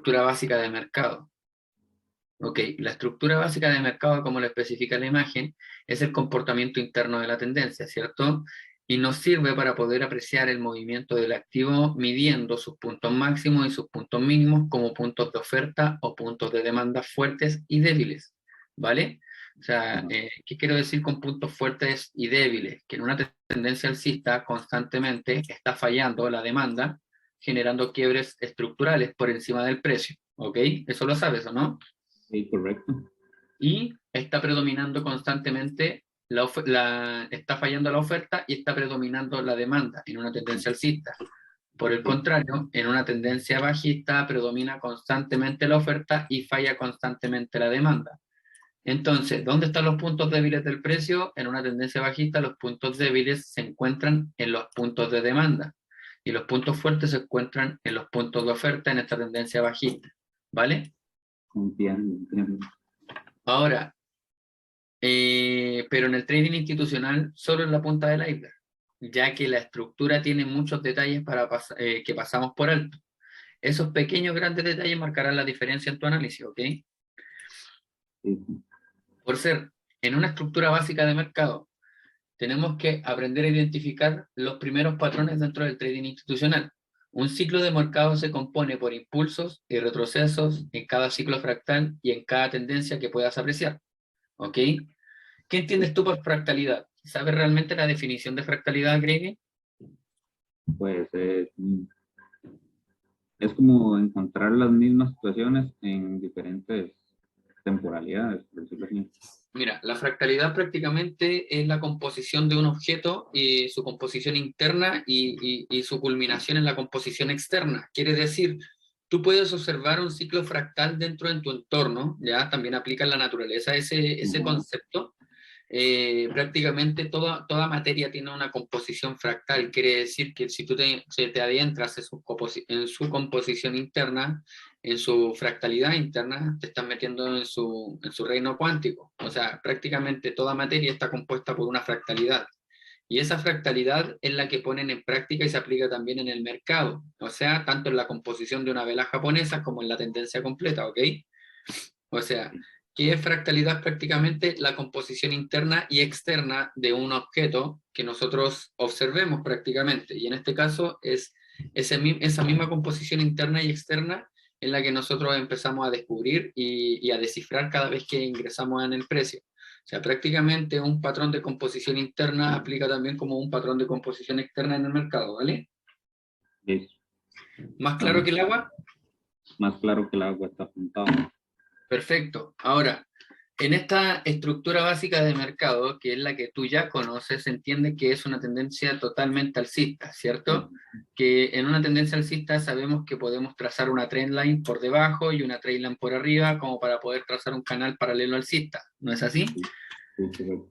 estructura básica de mercado. Ok, la estructura básica de mercado, como lo especifica la imagen, es el comportamiento interno de la tendencia, ¿cierto? Y nos sirve para poder apreciar el movimiento del activo midiendo sus puntos máximos y sus puntos mínimos como puntos de oferta o puntos de demanda fuertes y débiles, ¿vale? O sea, ¿qué quiero decir con puntos fuertes y débiles? Que en una tendencia alcista constantemente está fallando la demanda, generando quiebres estructurales por encima del precio, ¿ok? Eso lo sabes, ¿o no? Sí, correcto. Y está predominando constantemente, está fallando la oferta y está predominando la demanda en una tendencia alcista. Por el contrario, en una tendencia bajista predomina constantemente la oferta y falla constantemente la demanda. Entonces, ¿dónde están los puntos débiles del precio? En una tendencia bajista, los puntos débiles se encuentran en los puntos de demanda y los puntos fuertes se encuentran en los puntos de oferta en esta tendencia bajista. ¿Vale? Entiendo, entiendo. Ahora, pero en el trading institucional solo en la punta del iceberg, ya que la estructura tiene muchos detalles que pasamos por alto. Esos pequeños grandes detalles marcarán la diferencia en tu análisis, ¿ok? Sí, Por ser en una estructura básica de mercado, tenemos que aprender a identificar los primeros patrones dentro del trading institucional. Un ciclo de mercado se compone por impulsos y retrocesos en cada ciclo fractal y en cada tendencia que puedas apreciar, ¿ok? ¿Qué entiendes tú por fractalidad? ¿Sabes realmente la definición de fractalidad, Grady? pues es como encontrar las mismas situaciones en diferentes temporalidades, por decirlo así. Mira, la fractalidad prácticamente es la composición de un objeto y su composición interna y su culminación en la composición externa. Quiere decir, tú puedes observar un ciclo fractal dentro de tu entorno, ya también aplica en la naturaleza ese concepto. Prácticamente toda materia tiene una composición fractal, quiere decir que si tú te adentras en su composición interna, en su fractalidad interna, te estás metiendo en su reino cuántico. O sea, prácticamente toda materia está compuesta por una fractalidad. Y esa fractalidad es la que ponen en práctica y se aplica también en el mercado. O sea, tanto en la composición de una vela japonesa como en la tendencia completa, ¿ok? O sea, ¿qué es fractalidad? Prácticamente la composición interna y externa de un objeto que nosotros observemos prácticamente. Y en este caso es esa misma composición interna y externa en la que nosotros empezamos a descubrir y a descifrar cada vez que ingresamos en el precio. O sea, prácticamente un patrón de composición interna aplica también como un patrón de composición externa en el mercado, ¿vale? Sí, ¿Más está claro muy que el claro. agua? Más claro que el agua está apuntado. Perfecto. Ahora, en esta estructura básica de mercado, que es la que tú ya conoces, se entiende que es una tendencia totalmente alcista, ¿cierto? Que en una tendencia alcista sabemos que podemos trazar una trendline por debajo y una trendline por arriba como para poder trazar un canal paralelo alcista, ¿no es así? Sí, sí, correcto.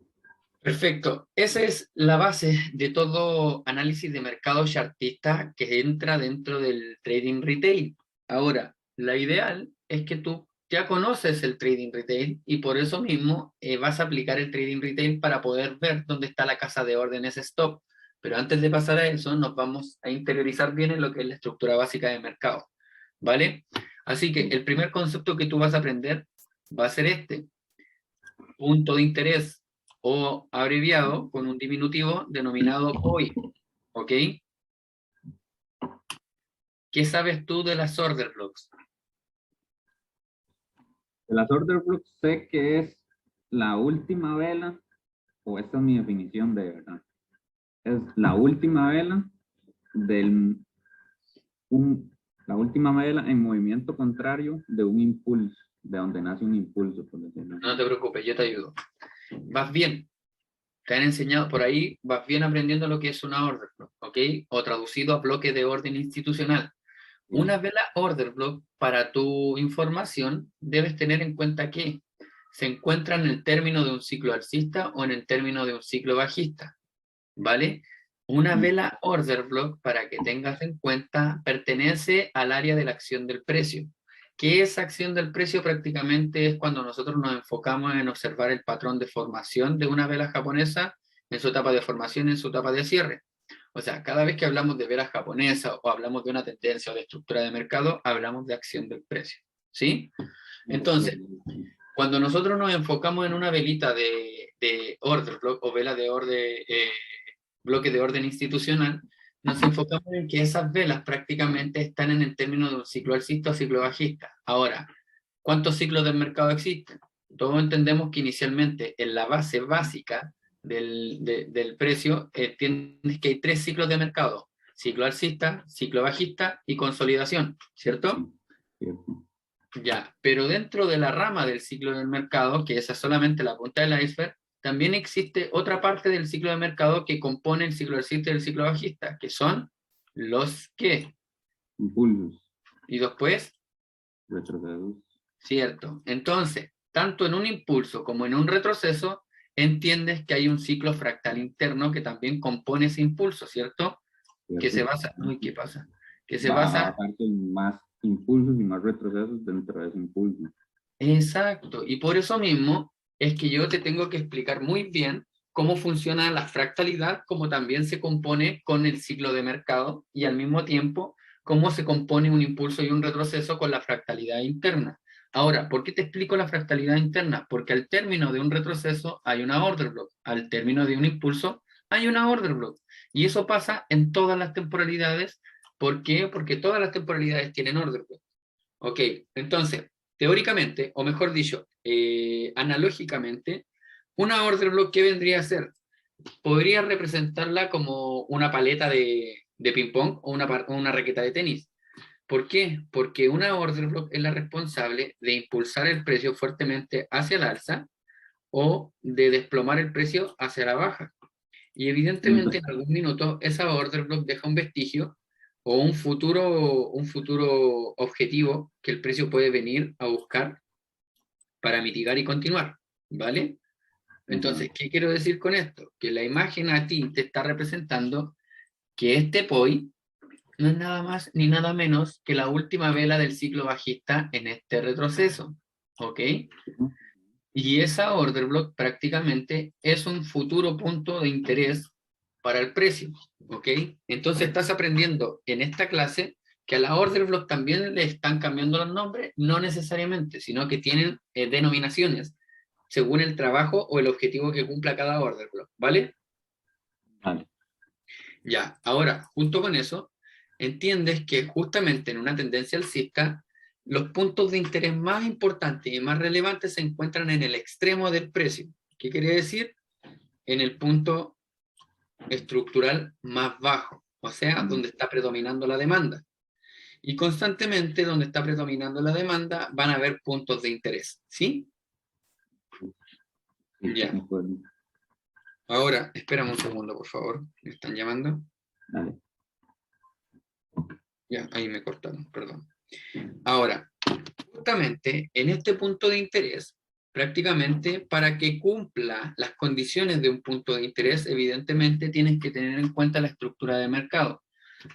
Perfecto. Esa es la base de todo análisis de mercado chartista que entra dentro del trading retail. Ahora, la ideal es que tú ya conoces el trading retail y por eso mismo vas a aplicar el trading retail para poder ver dónde está la casa de órdenes stop. Pero antes de pasar a eso, nos vamos a interiorizar bien en lo que es la estructura básica de mercado. ¿Vale? Así que el primer concepto que tú vas a aprender va a ser este: punto de interés o abreviado con un diminutivo denominado POI, ¿ok? ¿Qué sabes tú de las order blocks? De las order blocks sé que es la última vela, o esta es mi definición de verdad, es la última vela del la última vela en movimiento contrario de un impulso, de donde nace un impulso, por decirlo así. No te preocupes, yo te ayudo. Vas bien, te han enseñado por ahí, vas bien aprendiendo lo que es una order block, ¿ok? O traducido a bloque de orden institucional. Sí, Una vela order block, para tu información, debes tener en cuenta que se encuentra en el término de un ciclo alcista o en el término de un ciclo bajista, ¿vale? Una vela order block, para que tengas en cuenta, pertenece al área de la acción del precio. ¿Qué es acción del precio? Prácticamente es cuando nosotros nos enfocamos en observar el patrón de formación de una vela japonesa en su etapa de formación y en su etapa de cierre. O sea, cada vez que hablamos de velas japonesas o hablamos de una tendencia o de estructura de mercado, hablamos de acción del precio, ¿sí? Entonces, cuando nosotros nos enfocamos en una velita de order block o vela de orden, bloque de orden institucional, nos enfocamos en que esas velas prácticamente están en el término de un ciclo alcista o ciclo bajista. Ahora, ¿cuántos ciclos del mercado existen? Todos entendemos que inicialmente en la base básica del precio entiendes que hay 3 ciclos de mercado: ciclo alcista, ciclo bajista y consolidación, ¿cierto? Cierto. Ya, pero dentro de la rama del ciclo del mercado, que esa es solamente la punta del iceberg, también existe otra parte del ciclo de mercado que compone el ciclo alcista y el ciclo bajista, que son los ¿qué? Impulsos, Y después, retrocesos. cierto. Entonces, tanto en un impulso como en un retroceso, entiendes que hay un ciclo fractal interno que también compone ese impulso, ¿cierto? Que se ¿Cierto? basa, uy, ¿qué pasa? Que se Va a basa, bajar con más impulsos y más retrocesos dentro de ese impulso. exacto, y por eso mismo es que yo te tengo que explicar muy bien cómo funciona la fractalidad, cómo también se compone con el ciclo de mercado y al mismo tiempo cómo se compone un impulso y un retroceso con la fractalidad interna. Ahora, ¿por qué te explico la fractalidad interna? Porque al término de un retroceso hay una order block, al término de un impulso hay una order block, y eso pasa en todas las temporalidades. ¿Por qué? Porque todas las temporalidades tienen order block. Ok, entonces, teóricamente, o mejor dicho, analógicamente, una order block, ¿qué vendría a ser? Podría representarla como una paleta de ping-pong o una raqueta de tenis. ¿Por qué? Porque una order block es la responsable de impulsar el precio fuertemente hacia el alza o de desplomar el precio hacia la baja. Y evidentemente en algún minuto esa order block deja un vestigio o un futuro objetivo que el precio puede venir a buscar para mitigar y continuar, ¿vale? Entonces, ¿qué quiero decir con esto? Que la imagen a ti te está representando que este POI no es nada más ni nada menos que la última vela del ciclo bajista en este retroceso, ¿ok? Y esa order block prácticamente es un futuro punto de interés para el precio, ¿ok? Entonces estás aprendiendo en esta clase que a la order block también le están cambiando los nombres, no necesariamente, sino que tienen denominaciones según el trabajo o el objetivo que cumpla cada order block, ¿vale? Vale. Ya, ahora, junto con eso, entiendes que justamente en una tendencia alcista, los puntos de interés más importantes y más relevantes se encuentran en el extremo del precio. ¿Qué quiere decir? En el punto estructural más bajo, o sea, donde está predominando la demanda. Y constantemente donde está predominando la demanda van a haber puntos de interés, ¿sí? Sí, Ya. me acuerdo. Ahora, espérame un segundo, por favor. ¿Me están llamando? Dale. Ya, ahí me cortaron, perdón. Ahora, justamente en este punto de interés, prácticamente para que cumpla las condiciones de un punto de interés, evidentemente tienes que tener en cuenta la estructura de mercado.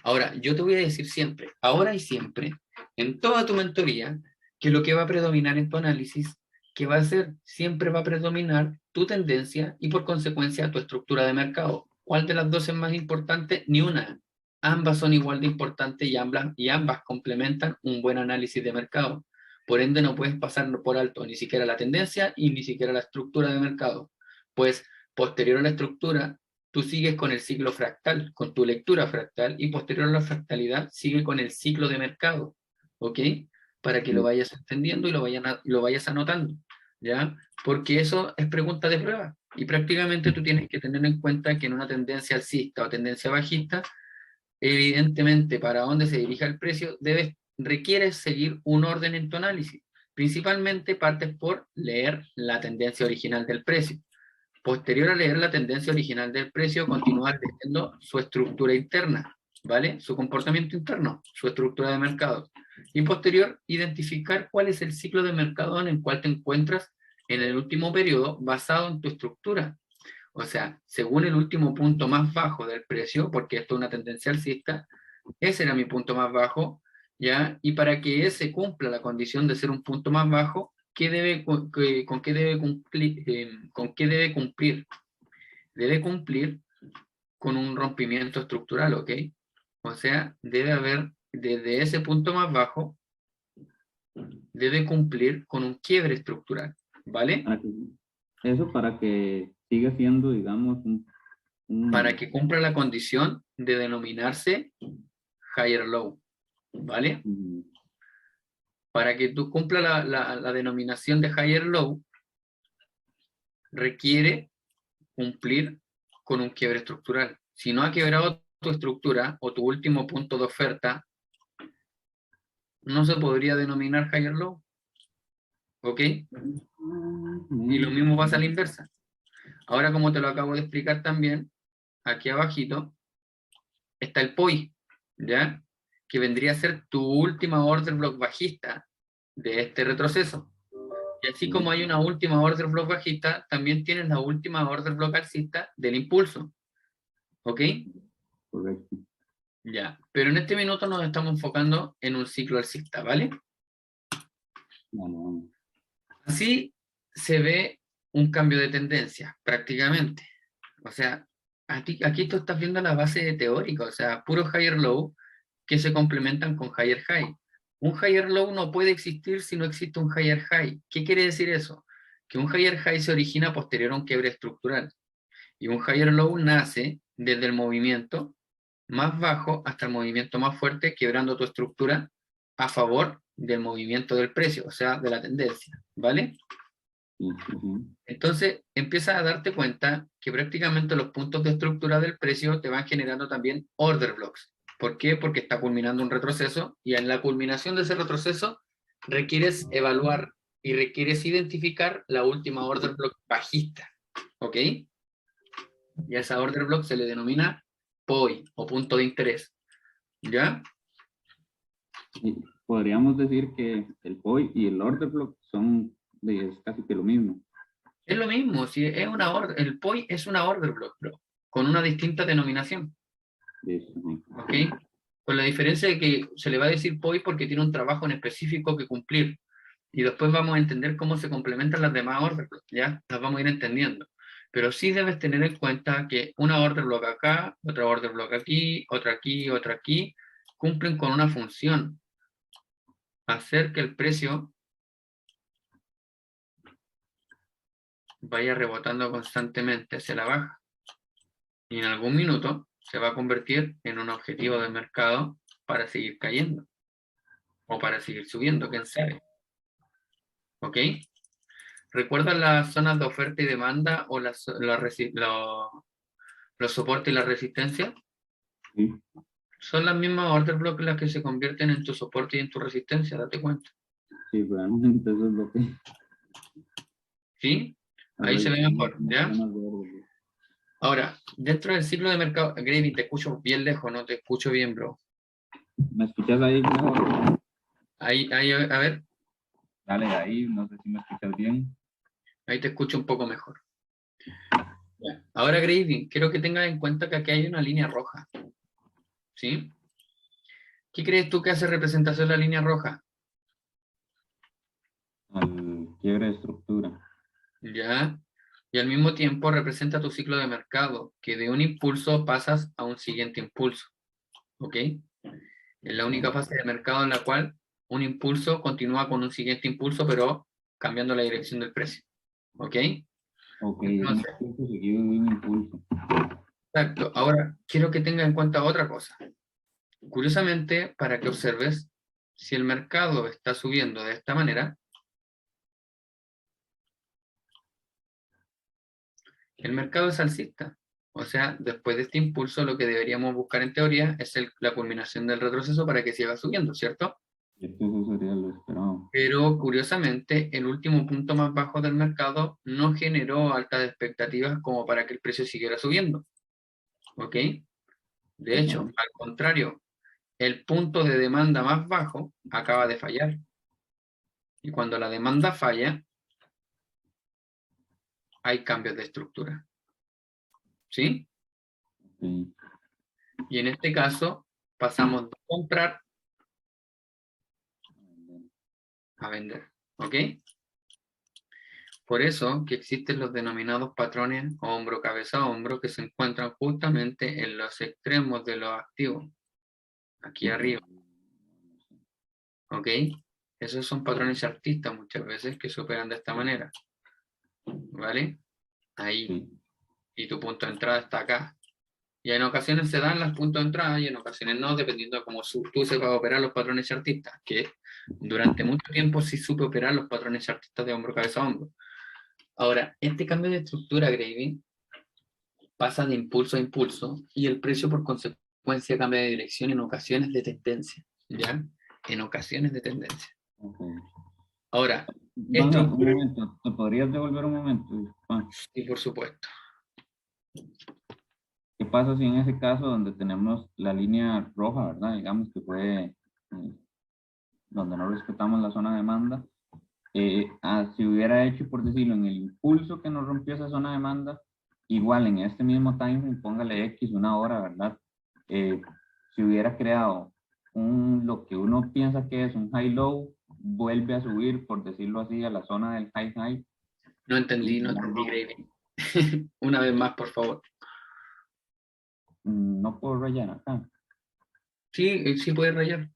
Ahora, yo te voy a decir siempre, ahora y siempre, en toda tu mentoría, que lo que va a predominar en tu análisis, que va a ser, siempre va a predominar tu tendencia y por consecuencia tu estructura de mercado. ¿Cuál de las dos es más importante? Ni una. Ambas son igual de importantes y ambas complementan un buen análisis de mercado. Por ende, no puedes pasar por alto ni siquiera la tendencia y ni siquiera la estructura de mercado. Pues, posterior a la estructura, tú sigues con el ciclo fractal, con tu lectura fractal, y posterior a la fractalidad, sigue con el ciclo de mercado, ¿ok? Para que lo vayas entendiendo y lo vayas anotando, ¿ya? Porque eso es pregunta de prueba, y prácticamente tú tienes que tener en cuenta que en una tendencia alcista o tendencia bajista, evidentemente, para dónde se dirija el precio, requieres seguir un orden en tu análisis. Principalmente partes por leer la tendencia original del precio. Posterior a leer la tendencia original del precio, continuar leyendo su estructura interna, ¿vale? Su comportamiento interno, su estructura de mercado. Y posterior, identificar cuál es el ciclo de mercado en el cual te encuentras en el último periodo basado en tu estructura. O sea, según el último punto más bajo del precio, porque esto es una tendencia alcista, ese era mi punto más bajo, ¿ya? Y para que ese cumpla la condición de ser un punto más bajo, ¿con qué debe cumplir? Con qué debe cumplir? Debe cumplir con un rompimiento estructural, ¿ok? O sea, debe haber, desde ese punto más bajo, debe cumplir con un quiebre estructural, ¿vale? Eso para que siga siendo, digamos, Para que cumpla la condición de denominarse higher low, ¿vale? Para que tú cumpla la denominación de higher low, requiere cumplir con un quiebre estructural. Si no ha quebrado tu estructura o tu último punto de oferta, no se podría denominar higher low, ¿ok? Y lo mismo pasa a la inversa. Ahora, como te lo acabo de explicar también, aquí abajito está el POI, ¿ya? Que vendría a ser tu última order block bajista de este retroceso. Y así como hay una última order block bajista, también tienes la última order block alcista del impulso. ¿Ok? Correcto. Ya. Pero en este minuto nos estamos enfocando en un ciclo alcista, ¿vale? Bueno. Así se ve un cambio de tendencia, prácticamente. O sea, aquí tú estás viendo la base teórica, o sea, puro higher low que se complementan con higher high. Un higher low no puede existir si no existe un higher high. ¿Qué quiere decir eso? Que un higher high se origina posterior a un quiebre estructural. Y un higher low nace desde el movimiento más bajo hasta el movimiento más fuerte, quebrando tu estructura a favor del movimiento del precio, o sea, de la tendencia, ¿vale? Entonces, empiezas a darte cuenta que prácticamente los puntos de estructura del precio te van generando también order blocks. ¿Por qué? Porque está culminando un retroceso y en la culminación de ese retroceso requieres evaluar y requieres identificar la última order block bajista, ¿ok? Y a esa order block se le denomina POI o punto de interés, ¿ya? Podríamos decir que el POI y el order block son es casi que lo mismo. Es lo mismo, si es una order, el POI es una order block, bro, con una distinta denominación. ¿Ok? Con la diferencia de que se le va a decir POI porque tiene un trabajo en específico que cumplir. Y después vamos a entender cómo se complementan las demás order blocks, ¿ya? Las vamos a ir entendiendo. Pero sí debes tener en cuenta que una order block acá, otra order block aquí, otra aquí, cumplen con una función. Hacer que el precio vaya rebotando constantemente hacia la baja. Y en algún minuto se va a convertir en un objetivo de mercado para seguir cayendo. O para seguir subiendo, quién sabe. ¿Ok? ¿Recuerdan las zonas de oferta y demanda o los soportes y la resistencia? Sí. Son las mismas order blocks las que se convierten en tu soporte y en tu resistencia, date cuenta. Sí, realmente eso es lo que... ¿Sí? Ahí se ve mejor, ¿ya? Ahora, dentro del ciclo de mercado, Gravy, te escucho bien lejos, no te escucho bien, bro. ¿Me escuchas ahí mejor? Ahí, a ver, Dale, ahí, no sé si me escuchas bien. ahí te escucho un poco mejor. Ya. Ahora, Gravy, quiero que tengas en cuenta que aquí hay una línea roja. ¿Sí? ¿Qué crees tú que hace representación la línea roja? Al quiebre de estructura. ¿Ya? Y al mismo tiempo representa tu ciclo de mercado, que de un impulso pasas a un siguiente impulso. ¿Ok? Es la única fase de mercado en la cual un impulso continúa con un siguiente impulso, pero cambiando la dirección del precio. ¿Ok? Ok, Entonces, es un impulso seguido de un impulso. exacto. Ahora, quiero que tenga en cuenta otra cosa. Curiosamente, para que observes, si el mercado está subiendo de esta manera, el mercado es alcista. O sea, después de este impulso, lo que deberíamos buscar en teoría es la culminación del retroceso para que siga subiendo, ¿cierto? Eso sería lo esperado. Pero curiosamente, el último punto más bajo del mercado no generó altas expectativas como para que el precio siguiera subiendo. ¿Ok? De hecho, al contrario, el punto de demanda más bajo acaba de fallar. Y cuando la demanda falla, hay cambios de estructura. ¿Sí? Sí. Y en este caso, pasamos de comprar a vender. ¿Ok? Por eso que existen los denominados patrones hombro, cabeza, hombro, que se encuentran justamente en los extremos de los activos, aquí arriba. ¿Ok? Esos son patrones artistas muchas veces que se operan de esta manera. ¿Vale? Ahí. Sí. Y tu punto de entrada está acá. Y en ocasiones se dan los puntos de entrada y en ocasiones no, dependiendo de cómo tú sepas operar los patrones artistas, que durante mucho tiempo sí supe operar los patrones artistas de hombro, cabeza, hombro. Ahora, este cambio de estructura, Gravy, pasa de impulso a impulso y el precio por consecuencia cambia de dirección en ocasiones de tendencia, ¿ya? En ocasiones de tendencia. Okay. Ahora, Vamos, un momento, ¿te podrías devolver un momento? Sí, por supuesto. ¿Qué pasa si en ese caso donde tenemos la línea roja, verdad? Digamos que fue donde no respetamos la zona de demanda. Si hubiera hecho, por decirlo, en el impulso que nos rompió esa zona de demanda, igual en este mismo timeframe, póngale X una hora, ¿verdad? Si hubiera creado lo que uno piensa que es un high-low, vuelve a subir, por decirlo así, a la zona del high-high. No entendí, Gravy. Una vez más, por favor. No puedo rayar acá. Sí, sí puedes rayar.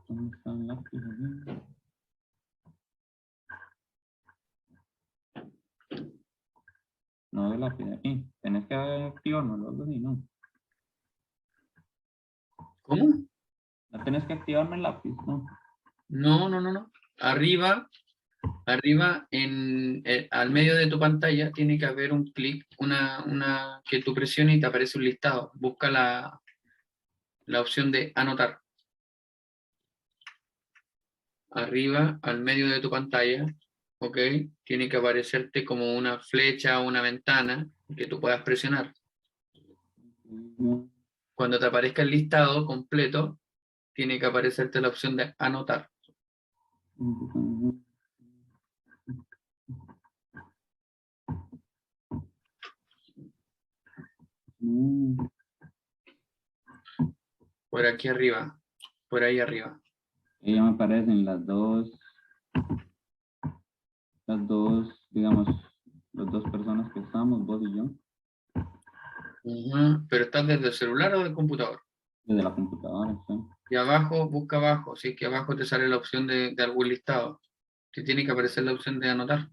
¿Dónde está el lápiz aquí? No de lápiz aquí. Tenés que activarlo, algo así, ¿no? ¿Cómo? No tenés que activarme el lápiz, ¿no? No. Arriba, al medio de tu pantalla, tiene que haber un clic, que tú presiones y te aparece un listado. Busca la opción de anotar. Arriba, al medio de tu pantalla, ¿ok? Tiene que aparecerte como una flecha o una ventana que tú puedas presionar. Cuando te aparezca el listado completo, tiene que aparecerte la opción de anotar. Por aquí arriba, por ahí arriba. Y ya me aparecen las dos, digamos, las dos personas que estamos, vos y yo, Pero estás desde el celular o del computador. desde la computadora, ¿sí? Y abajo, busca abajo, sí, que abajo te sale la opción de algún listado. Te tiene que aparecer la opción de anotar.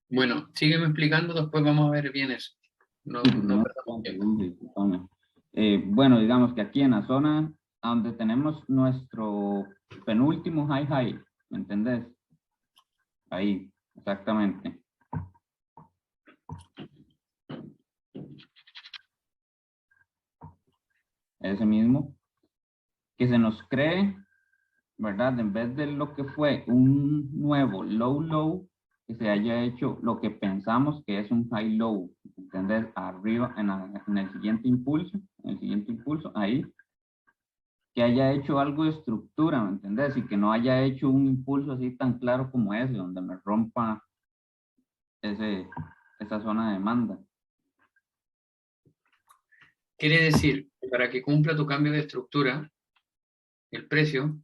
Bueno, sígueme explicando, después vamos a ver bien eso. No perdamos tiempo. Bueno, digamos que aquí en la zona donde tenemos nuestro penúltimo high, ¿me entendés? Ahí, exactamente. Ese mismo. Que se nos cree, ¿verdad? En vez de lo que fue un nuevo low, que se haya hecho lo que pensamos que es un high-low, ¿entendés? Arriba, en el siguiente impulso, ahí, que haya hecho algo de estructura, ¿me entendés? Y que no haya hecho un impulso así tan claro como ese, donde me rompa esa zona de demanda. Quiere decir que para que cumpla tu cambio de estructura, el precio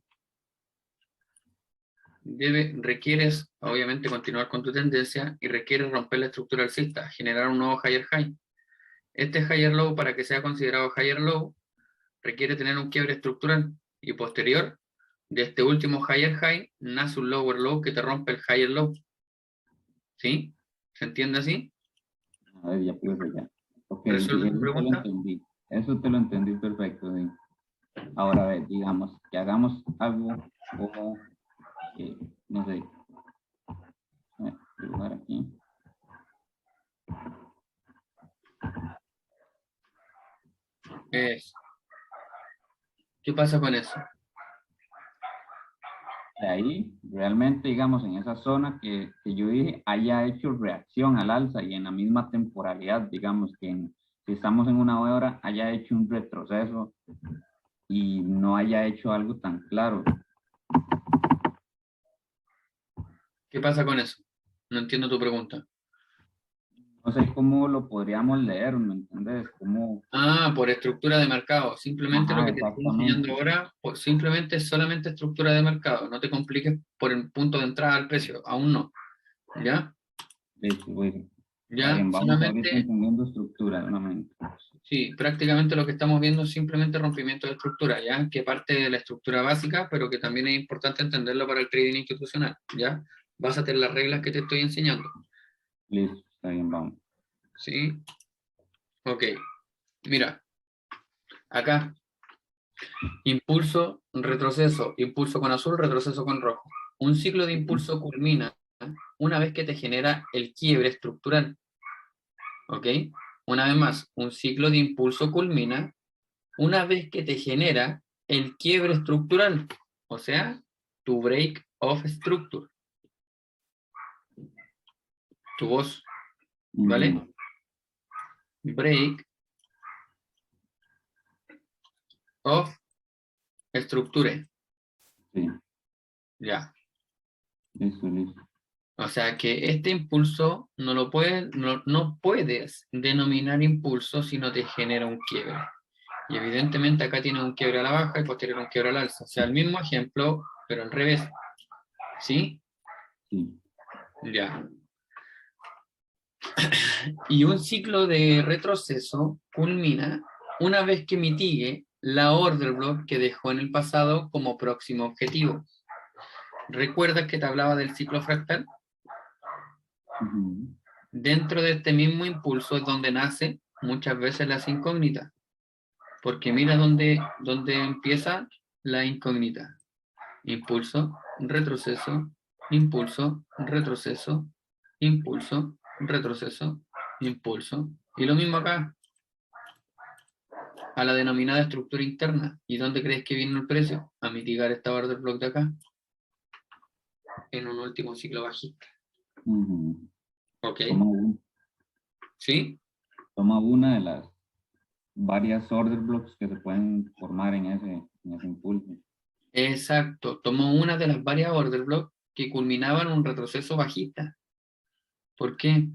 requieres, obviamente, continuar con tu tendencia y requieres romper la estructura alcista, generar un nuevo higher high. Este higher low, para que sea considerado higher low, requiere tener un quiebre estructural y posterior de este último higher high nace un lower low que te rompe el higher low. ¿Sí? ¿Se entiende así? A ver, ya pude ya. Ok, ¿Resuelve tu eso te lo pregunta? entendí. Eso te lo entendí perfecto. Sí. Ahora, a ver, digamos, que hagamos algo como, no sé, dibujar aquí. ¿Qué pasa con eso? De ahí, realmente, digamos, en esa zona que yo dije, haya hecho reacción al alza y en la misma temporalidad, digamos, que si estamos en una hora, haya hecho un retroceso y no haya hecho algo tan claro. ¿Qué pasa con eso? No entiendo tu pregunta. No sé cómo lo podríamos leer, ¿me entendés? ¿Cómo? Ah, por estructura de mercado. Simplemente lo Ajá, que te estoy enseñando exactamente. ahora, pues simplemente es solamente estructura de mercado. No te compliques por el punto de entrada al precio. Aún no. ¿Ya? Listo, bueno. Está ¿Ya? bien, vamos ahorita Solamente, entendiendo estructura nuevamente. sí, prácticamente lo que estamos viendo es simplemente rompimiento de estructura, ¿ya? Que parte de la estructura básica, pero que también es importante entenderlo para el trading institucional, ¿ya? Básate en las reglas que te estoy enseñando, Listo, está bien, vamos. ¿sí? Ok, mira, acá, impulso, retroceso, impulso con azul, retroceso con rojo. Un ciclo de impulso culmina una vez que te genera el quiebre estructural, ¿ok? Una vez más, un ciclo de impulso culmina una vez que te genera el quiebre estructural, o sea, tu break of structure, tu voz, ¿vale? Ujú, Break of structure, sí, ya. listo, listo. O sea que este impulso no puedes denominar impulso si no te genera un quiebre. Y evidentemente acá tiene un quiebre a la baja y posterior un quiebre al alza. O sea, el mismo ejemplo, pero al revés. ¿Sí? Sí. Ya. Y un ciclo de retroceso culmina una vez que mitigue la order block que dejó en el pasado como próximo objetivo. ¿Recuerdas que te hablaba del ciclo fractal? Ujú, Dentro de este mismo impulso es donde nace muchas veces las incógnitas, porque mira dónde empieza la incógnita. Impulso, retroceso, impulso, retroceso, impulso, retroceso, impulso. Y lo mismo acá, a la denominada estructura interna. ¿Y dónde crees que viene el precio? A mitigar esta order block de acá, en un último ciclo bajista. ujú. ¿Ok? Toma, ¿Sí? toma una de las varias order blocks que se pueden formar en ese impulso. Exacto. Tomó una de las varias order blocks que culminaban en un retroceso bajista. ¿Por qué?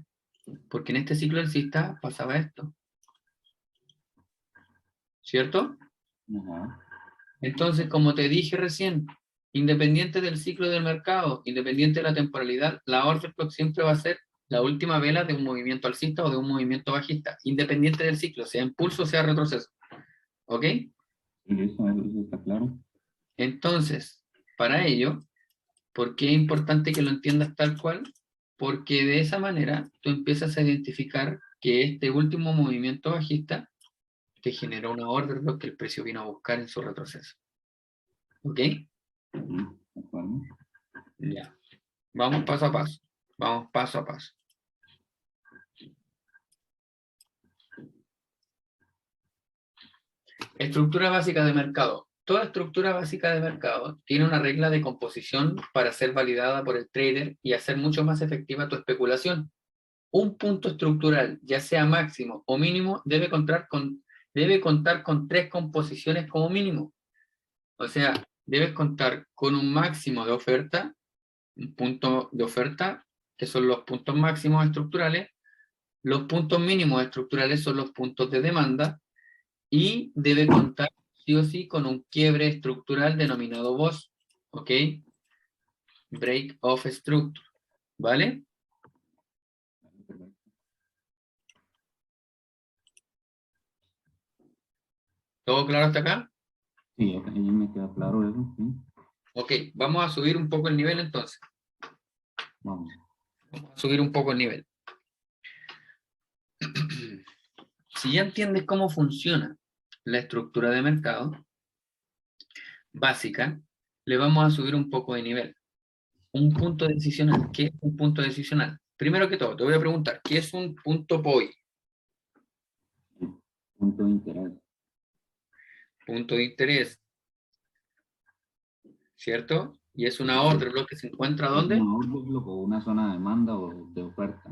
Porque en este ciclo alcista pasaba esto, ¿cierto? Ajá. Entonces, como te dije recién, independiente del ciclo del mercado, independiente de la temporalidad, la order block siempre va a ser la última vela de un movimiento alcista o de un movimiento bajista, independiente del ciclo, sea impulso o sea retroceso. ¿Ok? Y listo, eso está claro. Entonces, para ello, ¿por qué es importante que lo entiendas tal cual? Porque de esa manera tú empiezas a identificar que este último movimiento bajista te generó una order block que el precio vino a buscar en su retroceso. ¿Ok? Sí, de acuerdo. Ya. Vamos paso a paso. Vamos paso a paso. Estructura básica de mercado. Toda estructura básica de mercado tiene una regla de composición para ser validada por el trader y hacer mucho más efectiva tu especulación. Un punto estructural, ya sea máximo o mínimo, debe contar con tres composiciones como mínimo. O sea, debes contar con un máximo de oferta, un punto de oferta, que son los puntos máximos estructurales. Los puntos mínimos estructurales son los puntos de demanda y debe contar sí o sí con un quiebre estructural denominado BOS, ¿ok? Break of Structure, ¿vale? ¿Todo claro hasta acá? Sí, ahí me queda claro eso, sí. Ok, vamos a subir un poco el nivel entonces. Vamos. Vamos a subir un poco el nivel. Si ya entiendes cómo funciona la estructura de mercado básica, le vamos a subir un poco de nivel. Un punto decisional. ¿Qué es un punto decisional? Primero que todo, te voy a preguntar, ¿qué es un punto POI? Sí, punto de interés. Punto de interés, ¿cierto? Y es una Sí, order block que se encuentra es una ¿dónde? order block o una zona de demanda o de oferta.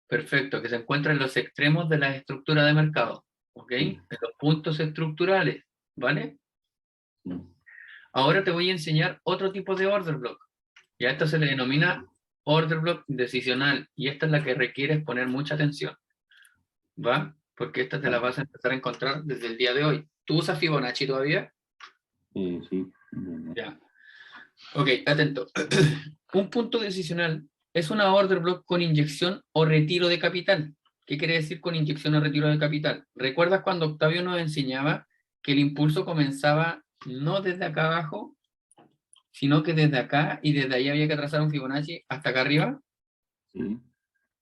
Perfecto, que se encuentra en los extremos de la estructura de mercado, ¿ok? Sí, En los puntos estructurales, ¿vale? sí. Ahora te voy a enseñar otro tipo de order block. Y a esto se le denomina order block decisional, y esta es la que requieres poner mucha atención, ¿va? Porque esta te la vas a empezar a encontrar desde el día de hoy. ¿Tú usas Fibonacci todavía? Sí. Ya. Ok, atento. Un punto decisional es una order block con inyección o retiro de capital. ¿Qué quiere decir con inyección o retiro de capital? ¿Recuerdas cuando Octavio nos enseñaba que el impulso comenzaba no desde acá abajo, sino que desde acá, y desde ahí había que trazar un Fibonacci hasta acá arriba? Sí,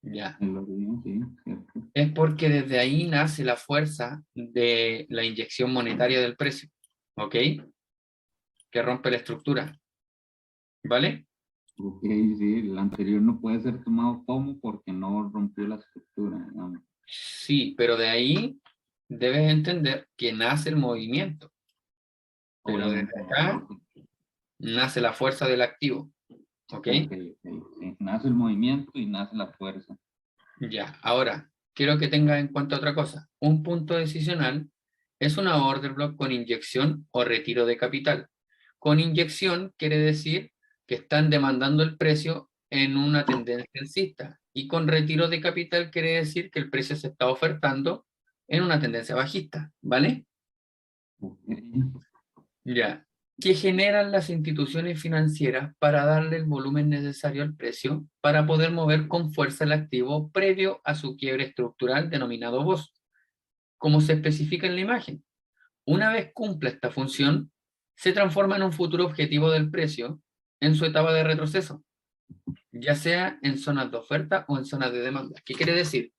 Ya. es lo que digo, sí, cierto. Es porque desde ahí nace la fuerza de la inyección monetaria del precio, ¿ok? Que rompe la estructura, ¿vale? Ok, sí, el anterior no puede ser tomado como porque no rompió la estructura, digamos. Sí, pero de ahí debes entender que nace el movimiento, pero desde Obviamente, acá nace la fuerza del activo, ¿ok? ok, sí. Nace el movimiento y nace la fuerza. Ya, ahora, quiero que tengas en cuenta otra cosa. Un punto decisional es una order block con inyección o retiro de capital. Con inyección quiere decir que están demandando el precio en una tendencia alcista, y con retiro de capital quiere decir que el precio se está ofertando en una tendencia bajista, ¿vale? Ok, Ya. ¿Qué generan las instituciones financieras para darle el volumen necesario al precio para poder mover con fuerza el activo previo a su quiebre estructural denominado VOS, como se especifica en la imagen? Una vez cumpla esta función, se transforma en un futuro objetivo del precio en su etapa de retroceso, ya sea en zonas de oferta o en zonas de demanda. ¿Qué quiere decir?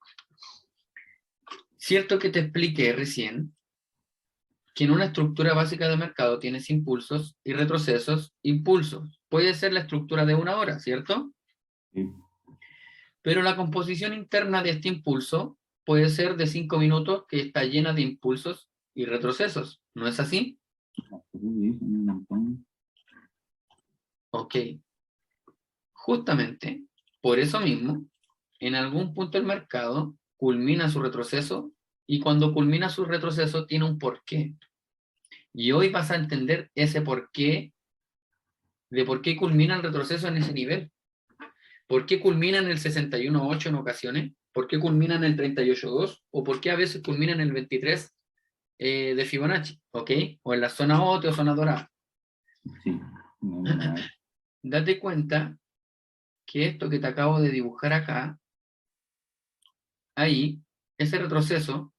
Cierto que te expliqué recién que en una estructura básica de mercado tienes impulsos y retrocesos. Impulsos puede ser la estructura de una hora, ¿cierto? sí. Pero la composición interna de este impulso puede ser de 5 minutos, que está llena de impulsos y retrocesos, ¿no es así? Sí, son un montón. Ok. Justamente, por eso mismo, en algún punto el mercado culmina su retroceso, y cuando culmina su retroceso tiene un porqué. Y hoy vas a entender ese porqué, de por qué culmina el retroceso en ese nivel. ¿Por qué culmina en el 61.8 en ocasiones? ¿Por qué culmina en el 38.2? ¿O por qué a veces culmina en el 23 de Fibonacci? ¿Ok? O en la zona OT o zona dorada. Sí, no, no, Date cuenta que esto que te acabo de dibujar acá, ahí, ese retroceso,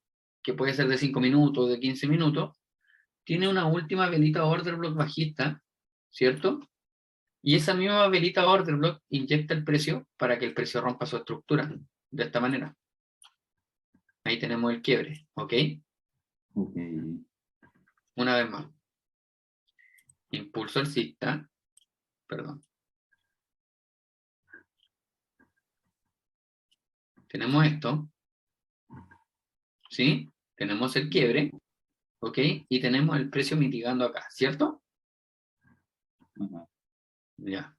que puede ser de 5 minutos o de 15 minutos, tiene una última velita order block bajista, ¿cierto? Y esa misma velita order block inyecta el precio para que el precio rompa su estructura, de esta manera. Ahí tenemos el quiebre, ¿ok? ok. Una vez más. Impulso alcista, perdón. Tenemos esto, ¿sí? Tenemos el quiebre, ¿ok? Y tenemos el precio mitigando acá, ¿cierto? Ajá. Ya.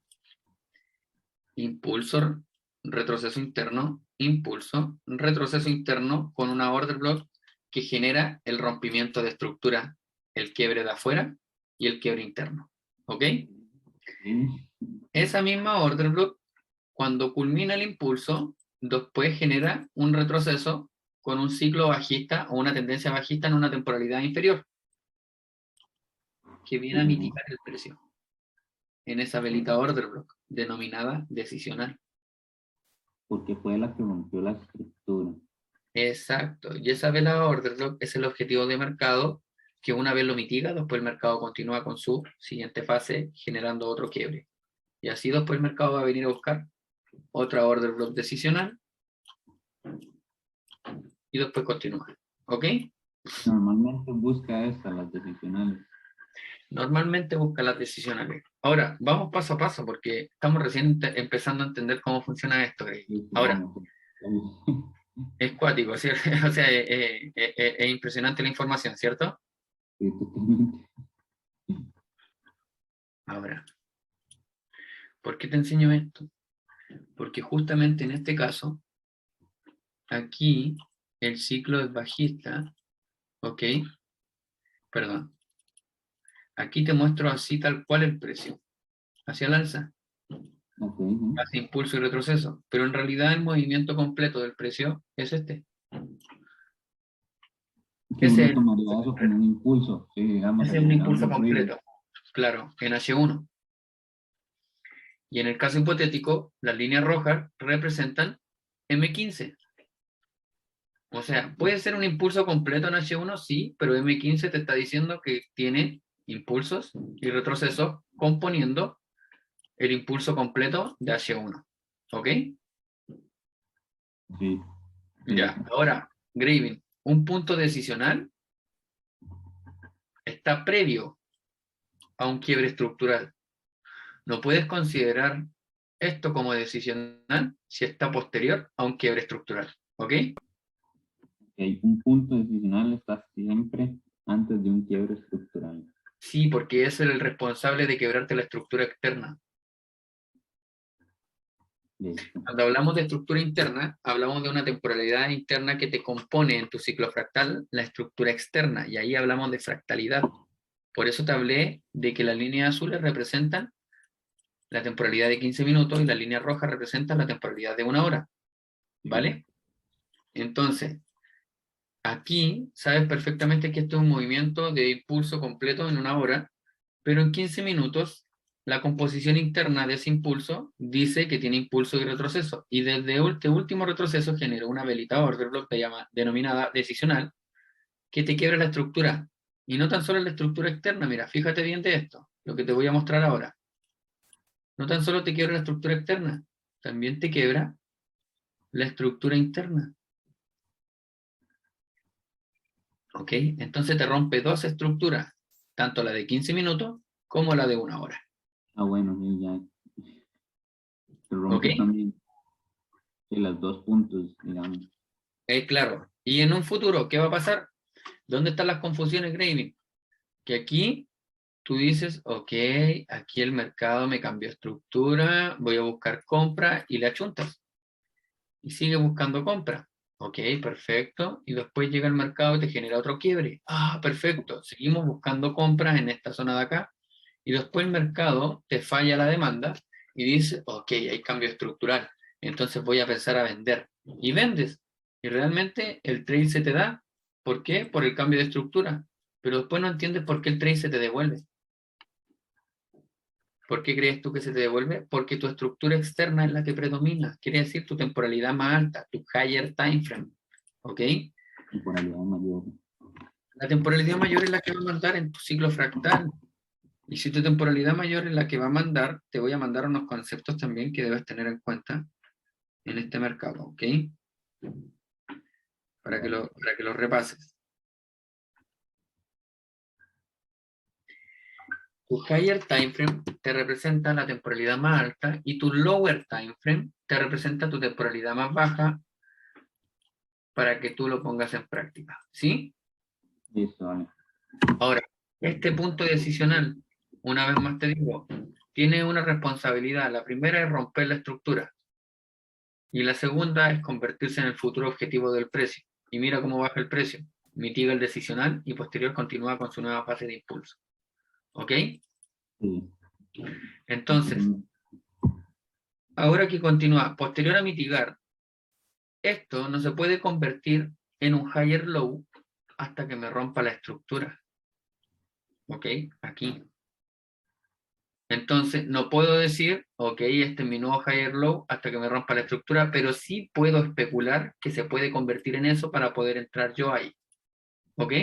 Impulso, retroceso interno, impulso, retroceso interno con una order block que genera el rompimiento de estructura, el quiebre de afuera y el quiebre interno, ¿ok? Sí, Esa misma order block, cuando culmina el impulso, después genera un retroceso con un ciclo bajista o una tendencia bajista en una temporalidad inferior, que viene a sí, mitigar el precio en esa velita order block, denominada decisional. porque fue la que rompió la estructura. Exacto, y esa vela order block es el objetivo de mercado, que una vez lo mitiga, después el mercado continúa con su siguiente fase generando otro quiebre. Y así después el mercado va a venir a buscar otra order block decisional y después continúa. ¿Ok? Normalmente busca estas, las decisionales. Normalmente busca las decisionales. Ahora, vamos paso a paso porque estamos recién empezando a entender cómo funciona esto, Greg. Sí, Ahora, vamos. Sí, es cuático, ¿sí? O sea, es impresionante la información, ¿cierto? sí, totalmente. Ahora, ¿por qué te enseño esto? Porque justamente en este caso, aquí el ciclo es bajista, ¿ok? Perdón. Aquí te muestro así tal cual el precio, hacia el alza. Hace impulso y retroceso, pero en realidad el movimiento completo del precio es este. Que Ese uno es, tomaría eso como un impulso, sí, digamos, ese es un impulso downward driven. completo, claro, en H1. Y en el caso hipotético, las líneas rojas representan M15. O sea, puede ser un impulso completo en H1, sí, pero M15 te está diciendo que tiene impulsos y retrocesos componiendo el impulso completo de H1. ¿Ok? Sí, Ya, sí. ahora, Graving, un punto decisional está previo a un quiebre estructural. No puedes considerar esto como decisional si está posterior a un quiebre estructural. ¿Ok? Okay. Un punto decisional está siempre antes de un quiebre estructural. Sí, porque es el responsable de quebrarte la estructura externa. Listo. Cuando hablamos de estructura interna, hablamos de una temporalidad interna que te compone en tu ciclo fractal la estructura externa, y ahí hablamos de fractalidad. Por eso te hablé de que las líneas azules representan la temporalidad de 15 minutos y las líneas rojas representan la temporalidad de 1 hora. ¿Vale? Entonces, aquí sabes perfectamente que esto es un movimiento de impulso completo en 1 hora, pero en 15 minutos la composición interna de ese impulso dice que tiene impulso y retroceso, y desde este último retroceso generó una velita order block denominada decisional que te quiebra la estructura, y no tan solo la estructura externa, mira, fíjate bien de esto, lo que te voy a mostrar ahora. No tan solo te quiebra la estructura externa, también te quiebra la estructura interna. ¿Ok? Entonces te rompe dos estructuras, tanto la de 15 minutos como la de 1 hora. Ah, bueno, sí, ya. Se ¿Ok? rompe también de los dos puntos, digamos. Claro. Y en un futuro, ¿qué va a pasar? ¿Dónde están las confusiones, Graving? Que aquí tú dices, ok, aquí el mercado me cambió estructura, voy a buscar compra y le achuntas. Y sigue buscando compra. Ok, perfecto. Y después llega el mercado y te genera otro quiebre. Ah, perfecto. Seguimos buscando compras en esta zona de acá. Y después el mercado te falla la demanda y dice, ok, hay cambio estructural. Entonces voy a empezar a vender. Y vendes. Y realmente el trade se te da. ¿Por qué? Por el cambio de estructura. Pero después no entiendes por qué el trade se te devuelve. ¿Por qué crees tú que se te devuelve? Porque tu estructura externa es la que predomina. Quiere decir tu temporalidad más alta, tu higher time frame. ¿Ok? Temporalidad mayor. La temporalidad mayor es la que va a mandar en tu ciclo fractal. Y si tu temporalidad mayor es la que va a mandar, te voy a mandar unos conceptos también que debes tener en cuenta en este mercado. ¿Ok? Para que lo repases. Tu higher time frame te representa la temporalidad más alta y tu lower time frame te representa tu temporalidad más baja para que tú lo pongas en práctica. ¿Sí? Listo, vale. Ahora, este punto decisional, una vez más te digo, tiene una responsabilidad. La primera es romper la estructura y la segunda es convertirse en el futuro objetivo del precio. Y mira cómo baja el precio. Mitiga el decisional y posterior continúa con su nueva fase de impulso. ¿Ok? Sí. Entonces, ahora que continúa, posterior a mitigar, esto no se puede convertir en un higher low hasta que me rompa la estructura. ¿Ok? Aquí. Entonces, no puedo decir, ok, este es mi nuevo higher low hasta que me rompa la estructura, pero sí puedo especular que se puede convertir en eso para poder entrar yo ahí. ¿Ok?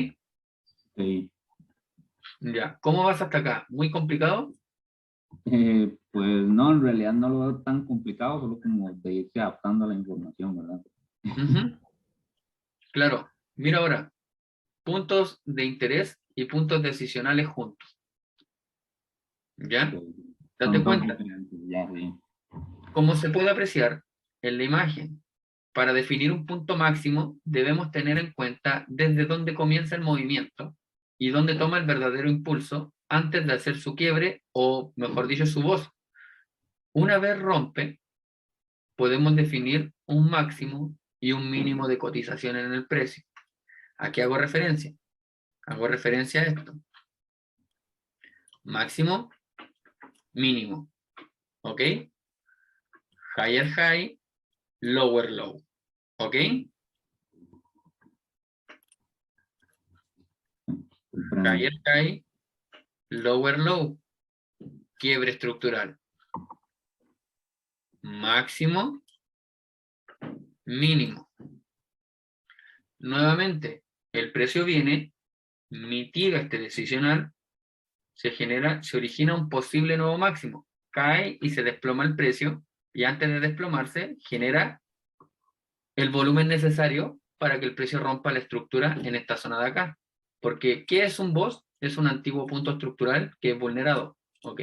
Sí. Ya. ¿Cómo vas hasta acá? ¿Muy complicado? Pues no, en realidad no lo veo tan complicado, solo como de irse adaptando a la información, ¿verdad? Ujú. Claro. Mira ahora, puntos de interés y puntos decisionales juntos. ¿Ya? Pues, Date son dos cuenta. diferentes, ya, sí. Como se puede apreciar en la imagen, para definir un punto máximo debemos tener en cuenta desde dónde comienza el movimiento y dónde toma el verdadero impulso antes de hacer su quiebre o, mejor dicho, su voz. Una vez rompe, podemos definir un máximo y un mínimo de cotización en el precio. ¿A qué hago referencia? Hago referencia a esto. Máximo, mínimo. ¿Ok? higher high, lower low. ¿Ok? Higher high, lower low. Quiebre estructural. Máximo, mínimo. Nuevamente, el precio viene, mitiga este decisional, se origina un posible nuevo máximo, cae y se desploma el precio, y antes de desplomarse, genera el volumen necesario para que el precio rompa la estructura en esta zona de acá. Porque, ¿qué es un BOS? Es un antiguo punto estructural que es vulnerado, ¿ok?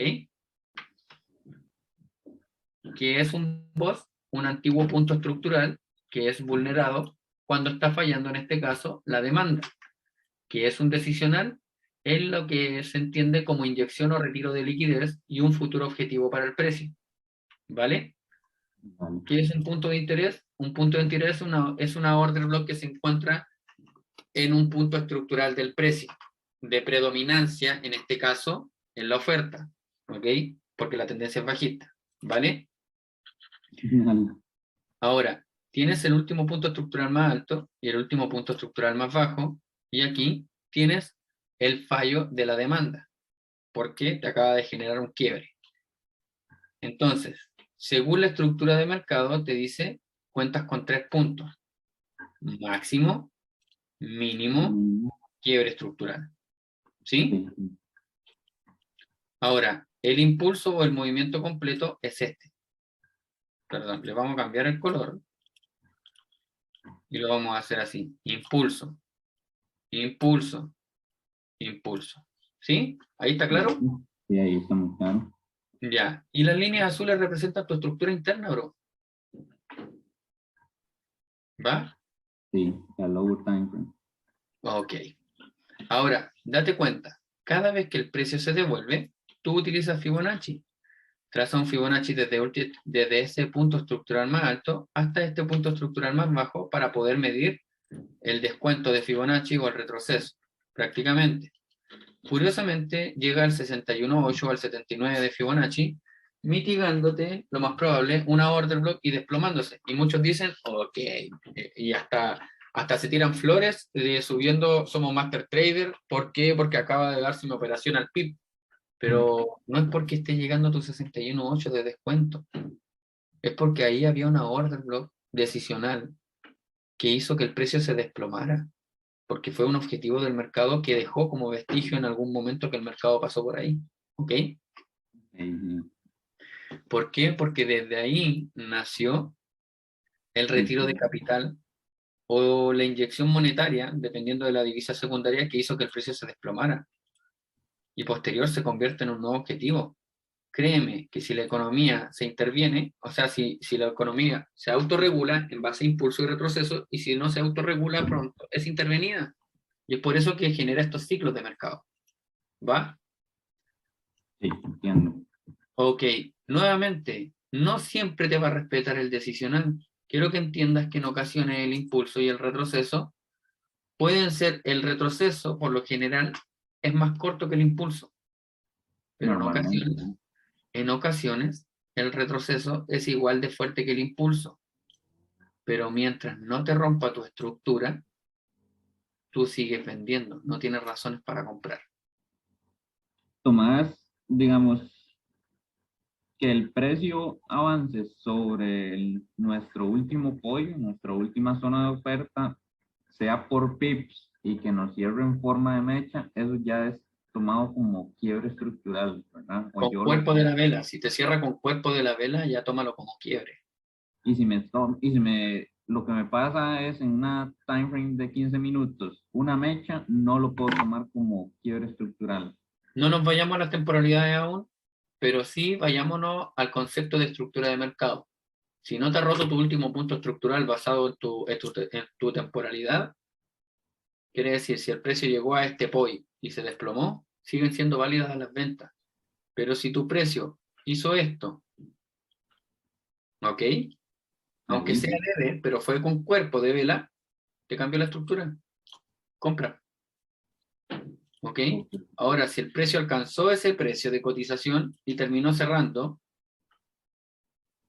¿Qué es un BOS? Un antiguo punto estructural que es vulnerado cuando está fallando, en este caso, la demanda. ¿Qué es un decisional? Es lo que se entiende como inyección o retiro de liquidez y un futuro objetivo para el precio. ¿Vale? ¿Qué es un punto de interés? Un punto de interés es una order block que se encuentra en un punto estructural del precio, de predominancia, en este caso, en la oferta, ¿ok? Porque la tendencia es bajista, ¿vale? Ahora, tienes el último punto estructural más alto y el último punto estructural más bajo, y aquí tienes el fallo de la demanda, porque te acaba de generar un quiebre. Entonces, según la estructura de mercado, te dice, cuentas con 3 puntos. Máximo, mínimo, quiebre estructural. ¿Sí? Ahora, el impulso o el movimiento completo es este. Perdón, le vamos a cambiar el color. Y lo vamos a hacer así. Impulso, impulso, impulso. ¿Sí? ¿Ahí está claro? Sí, ahí está muy claro. Ya. Y las líneas azules representan tu estructura interna, bro. ¿Va? Sí, la lower time frame. Ok. Ahora, date cuenta. Cada vez que el precio se devuelve, tú utilizas Fibonacci. Traza un Fibonacci desde ese punto estructural más alto hasta este punto estructural más bajo para poder medir el descuento de Fibonacci o el retroceso, prácticamente. Curiosamente, llega al 61.8 o al 79 de Fibonacci, mitigándote, lo más probable, una order block y desplomándose. Y muchos dicen, ok, y hasta se tiran flores subiendo, somos master trader. ¿Por qué? Porque acaba de darse una operación al PIB. Pero no es porque esté llegando a tu 61.8 de descuento, es porque ahí había una order block decisional que hizo que el precio se desplomara, porque fue un objetivo del mercado que dejó como vestigio en algún momento que el mercado pasó por ahí. ¿Ok? ¿Por qué? Porque desde ahí nació el retiro de capital o la inyección monetaria, dependiendo de la divisa secundaria, que hizo que el precio se desplomara y posterior se convierte en un nuevo objetivo. Créeme que si la economía se interviene, o sea, si la economía se autorregula en base a impulso y retroceso, y si no se autorregula pronto, es intervenida. Y es por eso que genera estos ciclos de mercado. ¿Va? Sí, entiendo. Ok, nuevamente, no siempre te va a respetar el decisional. Quiero que entiendas que en ocasiones el impulso y el retroceso pueden ser, el retroceso por lo general es más corto que el impulso, pero Normalmente. en ocasiones el retroceso es igual de fuerte que el impulso. Pero mientras no te rompa tu estructura, tú sigues vendiendo, no tienes razones para comprar. Tomás, digamos, que el precio avance sobre nuestro último pollo, nuestra última zona de oferta, sea por pips y que nos cierre en forma de mecha, eso ya es tomado como quiebre estructural, ¿verdad? O Con yo lo cuerpo de la vela, si te cierra con cuerpo de la vela, ya tómalo como quiebre. lo que me pasa es en una time frame de 15 minutos, una mecha, no lo puedo tomar como quiebre estructural. No nos vayamos a las temporalidades aún, pero sí vayámonos al concepto de estructura de mercado. Si no te ha roto tu último punto estructural basado en tu temporalidad, quiere decir, si el precio llegó a este POI y se desplomó, siguen siendo válidas las ventas. Pero si tu precio hizo esto, ¿ok? Aunque sea leve, pero fue con cuerpo de vela, te cambia la estructura. Compra. ¿Ok? Ahora, si el precio alcanzó ese precio de cotización y terminó cerrando,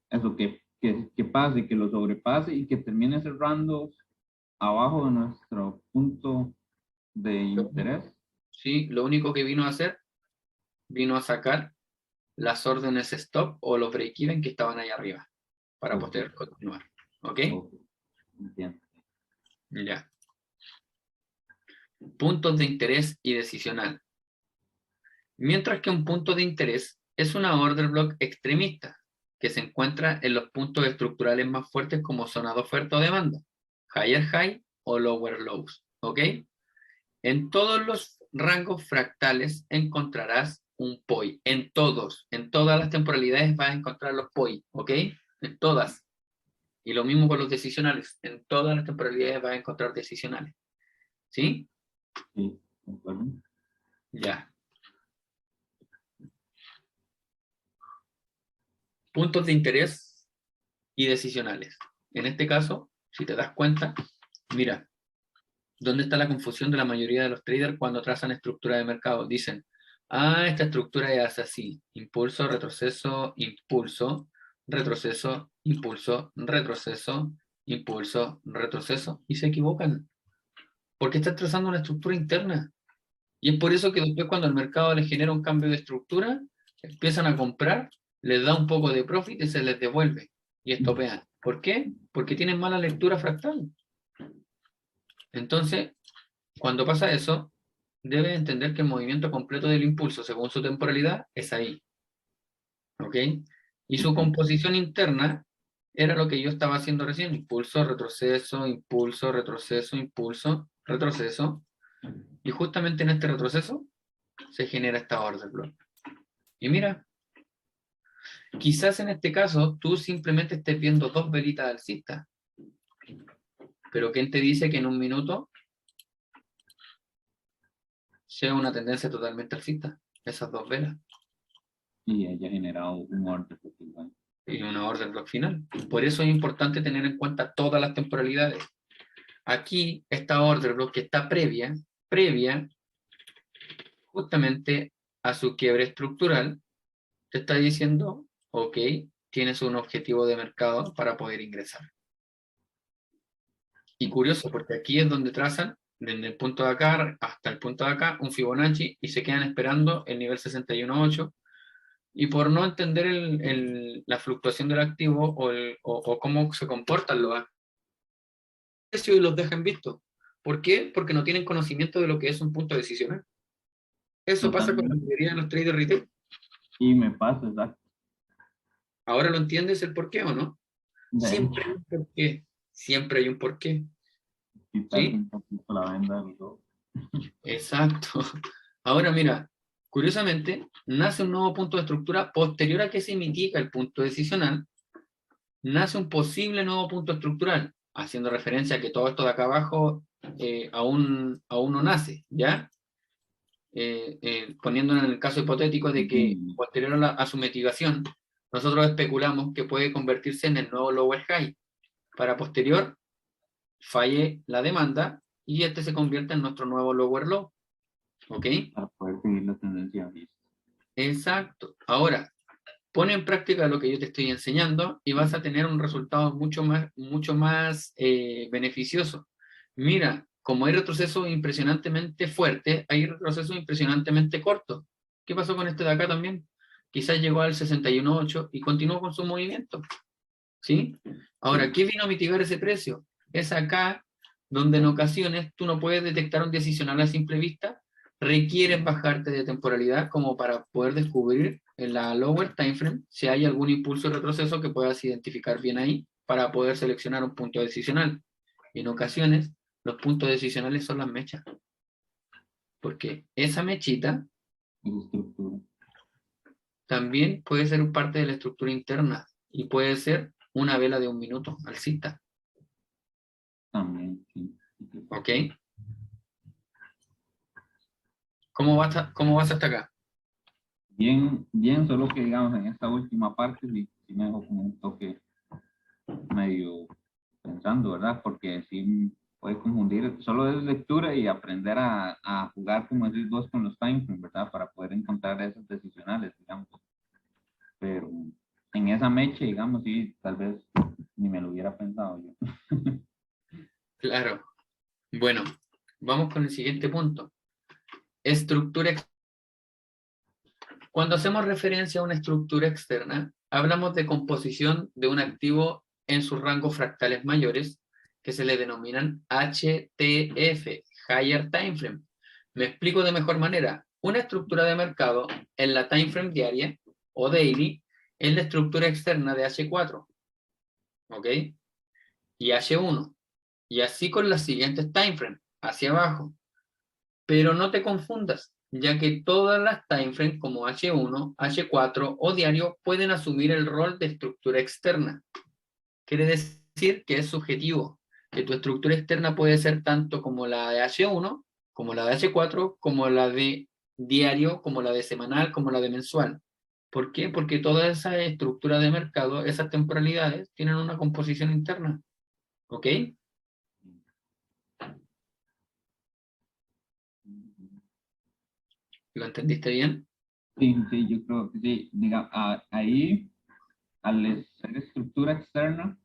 ¿Eso qué? que pase, que lo sobrepase y que termine cerrando abajo de nuestro punto de interés. Sí, lo único que vino a hacer, vino a sacar las órdenes stop o los break-even que estaban ahí arriba para poder continuar. ¿Ok? Entiendo. Ya. Puntos de interés y decisional. Mientras que un punto de interés es una order block extremista que se encuentra en los puntos estructurales más fuertes como zona de oferta o demanda, higher high o lower lows. ¿Ok? En todos los rangos fractales encontrarás un POI. En todas las temporalidades vas a encontrar los POI, ¿ok? En todas. Y lo mismo con los decisionales. En todas las temporalidades vas a encontrar decisionales. ¿Sí? Sí, de acuerdo. Ya. Puntos de interés y decisionales. En este caso, si te das cuenta, mira, ¿dónde está la confusión de la mayoría de los traders cuando trazan estructura de mercado? Dicen, esta estructura es así, impulso, retroceso, impulso, retroceso, impulso, retroceso, impulso, retroceso, y se equivocan, porque están trazando una estructura interna. Y es por eso que después cuando el mercado les genera un cambio de estructura, empiezan a comprar, les da un poco de profit y se les devuelve, y estopean. ¿Por qué? Porque tienen mala lectura fractal. Entonces, cuando pasa eso, debe entender que el movimiento completo del impulso, según su temporalidad, es ahí. ¿Ok? Y su composición interna era lo que yo estaba haciendo recién: impulso, retroceso, impulso, retroceso, impulso, retroceso. Y justamente en este retroceso se genera esta order block. Y mira, quizás en este caso tú simplemente estés viendo dos velitas alcistas. Pero ¿quién te dice que en un minuto sea una tendencia totalmente alcista? Esas dos velas. Y haya generado un orden igual. Y una order block final. Por eso es importante tener en cuenta todas las temporalidades. Aquí, esta order block que está previa justamente a su quiebre estructural, te está diciendo, ok, tienes un objetivo de mercado para poder ingresar. Y curioso, porque aquí es donde trazan, desde el punto de acá hasta el punto de acá, un Fibonacci, y se quedan esperando el nivel 61.8, y por no entender la fluctuación del activo o cómo se comportan los precios, y los dejan vistos. ¿Por qué? Porque no tienen conocimiento de lo que es un punto decisional. Eso pasa con la Totalmente. mayoría de los traders retail. Y me pasa, exacto. Ahora lo entiendes el por qué, ¿o no? De Siempre hay hecho, un porqué. Siempre hay un porqué. quitarse ¿Sí? un poquito la venda del ojo. Exacto. Ahora mira, curiosamente, nace un nuevo punto de estructura posterior a que se mitiga el punto decisional. Nace un posible nuevo punto estructural, haciendo referencia a que todo esto de acá abajo aún no nace, ¿ya? Poniéndonos en el caso hipotético de que posterior a su mitigación, nosotros especulamos que puede convertirse en el nuevo lower high, para posterior falle la demanda y este se convierta en nuestro nuevo lower low. ¿Ok? Para poder seguir la tendencia alcista. Exacto. Ahora, pone en práctica lo que yo te estoy enseñando y vas a tener un resultado mucho más beneficioso. Mira, como hay retrocesos impresionantemente fuertes, hay retrocesos impresionantemente cortos. ¿Qué pasó con este de acá también? Quizás llegó al 61.8 y continuó con su movimiento. ¿Sí? Ahora, ¿qué vino a mitigar ese precio? Es acá donde en ocasiones tú no puedes detectar un decisional a simple vista, requieres bajarte de temporalidad como para poder descubrir en la lower time frame si hay algún impulso de retroceso que puedas identificar bien ahí para poder seleccionar un punto decisional. En ocasiones, los puntos decisionales son las mechas, porque esa mechita Estructura. también puede ser parte de la estructura interna y puede ser una vela de un minuto alcista. También, sí. ¿Ok? ¿Cómo vas hasta acá? Bien, bien, solo que digamos en esta última parte sí me dejó como un toque medio pensando, ¿verdad? Porque sí puede confundir, solo es lectura y aprender a jugar, como decís vos, con los timeframes, ¿verdad? Para poder encontrar esas decisionales, digamos. Pero en esa mecha, digamos, sí, tal vez ni me lo hubiera pensado yo. Claro. Bueno, vamos con el siguiente punto. Estructura externa. Cuando hacemos referencia a una estructura externa, hablamos de composición de un activo en sus rangos fractales mayores, que se le denominan HTF, Higher Time Frame. Me explico de mejor manera. Una estructura de mercado en la time frame diaria o daily es la estructura externa de H4, ¿ok? Y H1. Y así con las siguientes time frames, hacia abajo. Pero no te confundas, ya que todas las timeframes como H1, H4 o diario pueden asumir el rol de estructura externa. Quiere decir que es subjetivo, que tu estructura externa puede ser tanto como la de H1, como la de H4, como la de diario, como la de semanal, como la de mensual. ¿Por qué? Porque todas esas estructuras de mercado, esas temporalidades, tienen una composición interna. ¿Ok? ¿Lo entendiste bien? Sí, sí, yo creo que sí. Diga, ahí, al ser estructura externa,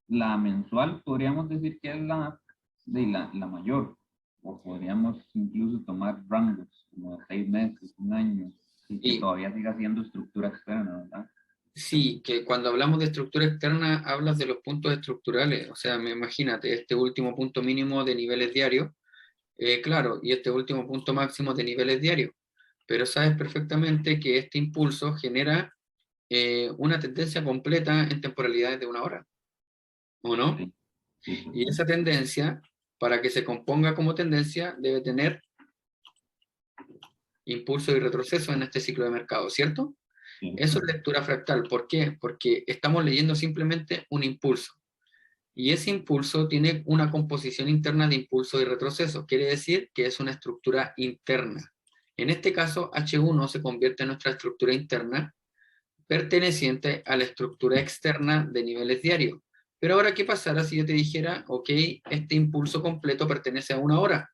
la mensual podríamos decir que es la mayor, o podríamos incluso tomar rangos como de 6 meses, un año, y que Y todavía siga siendo estructura externa, ¿verdad? sí, que cuando hablamos de estructura externa hablas de los puntos estructurales, o sea, imagínate, este último punto mínimo de niveles diarios, claro, y este último punto máximo de niveles diarios, pero sabes perfectamente que este impulso genera una tendencia completa en temporalidades de una hora, ¿o no? Sí, sí, sí, Y sí, esa tendencia, para que se componga como tendencia, debe tener impulso y retroceso en este ciclo de mercado, ¿cierto? Eso cierto. es lectura fractal. ¿Por qué? Porque estamos leyendo simplemente un impulso. Y ese impulso tiene una composición interna de impulso y retroceso. Quiere decir que es una estructura interna. En este caso, H1 se convierte en nuestra estructura interna perteneciente a la estructura externa de niveles diarios. Pero ahora, ¿qué pasará si yo te dijera, ok, este impulso completo pertenece a una hora?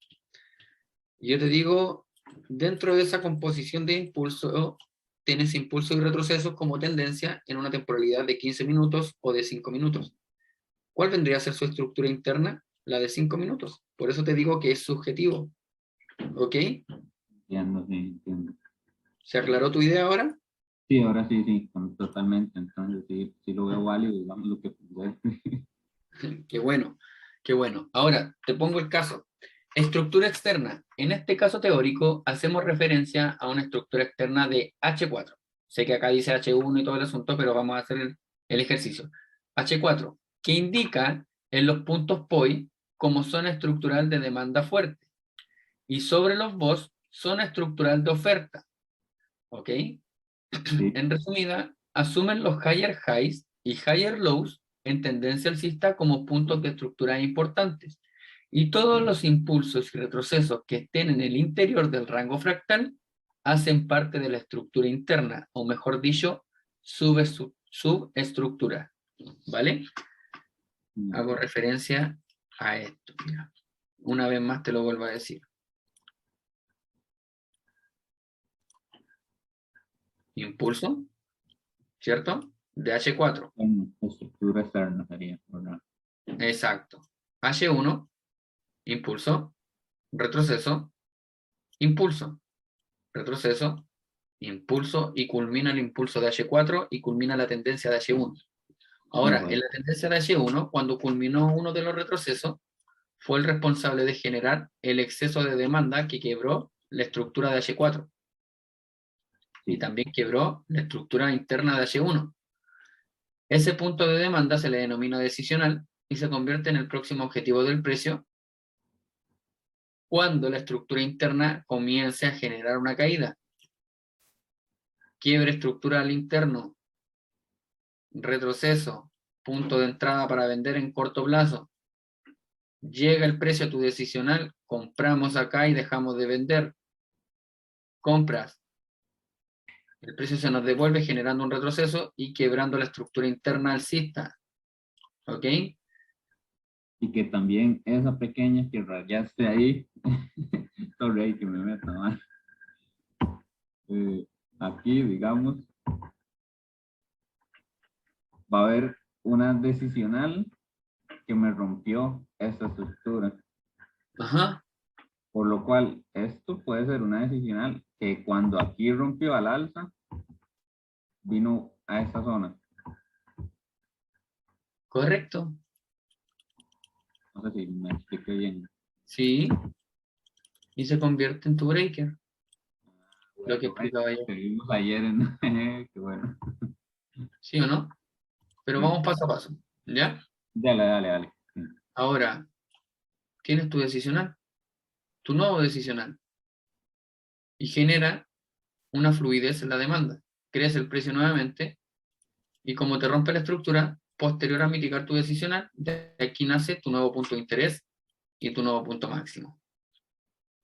Y yo te digo, dentro de esa composición de impulso, tienes impulso y retroceso como tendencia en una temporalidad de 15 minutos o de 5 minutos. ¿Cuál vendría a ser su estructura interna? La de 5 minutos. Por eso te digo que es subjetivo. ¿Ok? Entiendo, sí, entiendo. ¿Se aclaró tu idea ahora? Sí, ahora sí, sí, totalmente. Entonces sí, sí lo veo válido, digamos lo que pensé. Qué bueno, qué bueno. Ahora, te pongo el caso. Estructura externa. En este caso teórico, hacemos referencia a una estructura externa de H4. Sé que acá dice H1 y todo el asunto, pero vamos a hacer el ejercicio. H4, que indica en los puntos POI como zona estructural de demanda fuerte. Y sobre los BOS, zona estructural de oferta. ¿Ok? Sí, En resumida, asumen los higher highs y higher lows en tendencia alcista como puntos de estructura importantes, y todos los impulsos y retrocesos que estén en el interior del rango fractal hacen parte de la estructura interna, o mejor dicho, subestructura. ¿Vale? Hago referencia a esto. Mira. Una vez más te lo vuelvo a decir. Impulso, ¿cierto? De H4. estructura externa sería, ¿verdad? Exacto. H1, impulso, retroceso, impulso, retroceso, impulso, y culmina el impulso de H4 y culmina la tendencia de H1. Ahora, en Igual, la tendencia de H1, cuando culminó uno de los retrocesos, fue el responsable de generar el exceso de demanda que quebró la estructura de H4 y sí. también quebró la estructura interna de H1. Ese punto de demanda se le denomina decisional y se convierte en el próximo objetivo del precio cuando la estructura interna comience a generar una caída. Quiebre estructural interno, retroceso, punto de entrada para vender en corto plazo. Llega el precio a tu decisional, compramos acá y dejamos de vender. Compras, el precio se nos devuelve generando un retroceso y quebrando la estructura interna alcista. ¿Ok? Y que también esa pequeña que rayaste ahí, sorry que me meta mal. Aquí, digamos, va a haber una decisional que me rompió esta estructura. Ajá, Por lo cual, esto puede ser una decisional que cuando aquí rompió al alza, vino a esta zona. correcto. No sé si me expliqué bien. Sí, y se convierte en tu breaker, lo que Bueno, explicaba yo. que vimos ayer en... Qué bueno. ¿Sí o no? Pero Sí. vamos paso a paso, ¿ya? Dale, dale, dale. Sí. Ahora, tienes tu decisional, tu nuevo decisional, y genera una fluidez en la demanda. Creas el precio nuevamente, y como te rompe la estructura, posterior a mitigar tu decisional, de aquí nace tu nuevo punto de interés y tu nuevo punto máximo.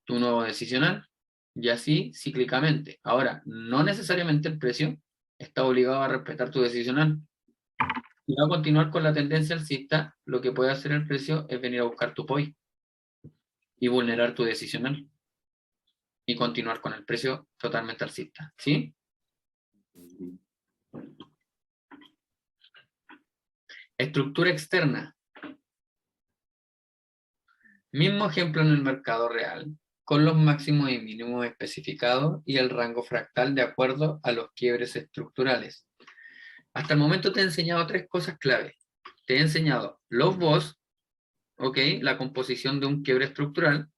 Tu nuevo decisional, y así cíclicamente. Ahora, no necesariamente el precio está obligado a respetar tu decisional. Si va a continuar con la tendencia alcista, lo que puede hacer el precio es venir a buscar tu POI y vulnerar tu decisional y continuar con el precio totalmente alcista. ¿Sí? Sí. Estructura externa. Mismo ejemplo en el mercado real, con los máximos y mínimos especificados y el rango fractal de acuerdo a los quiebres estructurales. Hasta el momento te he enseñado tres cosas clave. Te he enseñado los BOS, ¿ok? La composición de un quiebre estructural,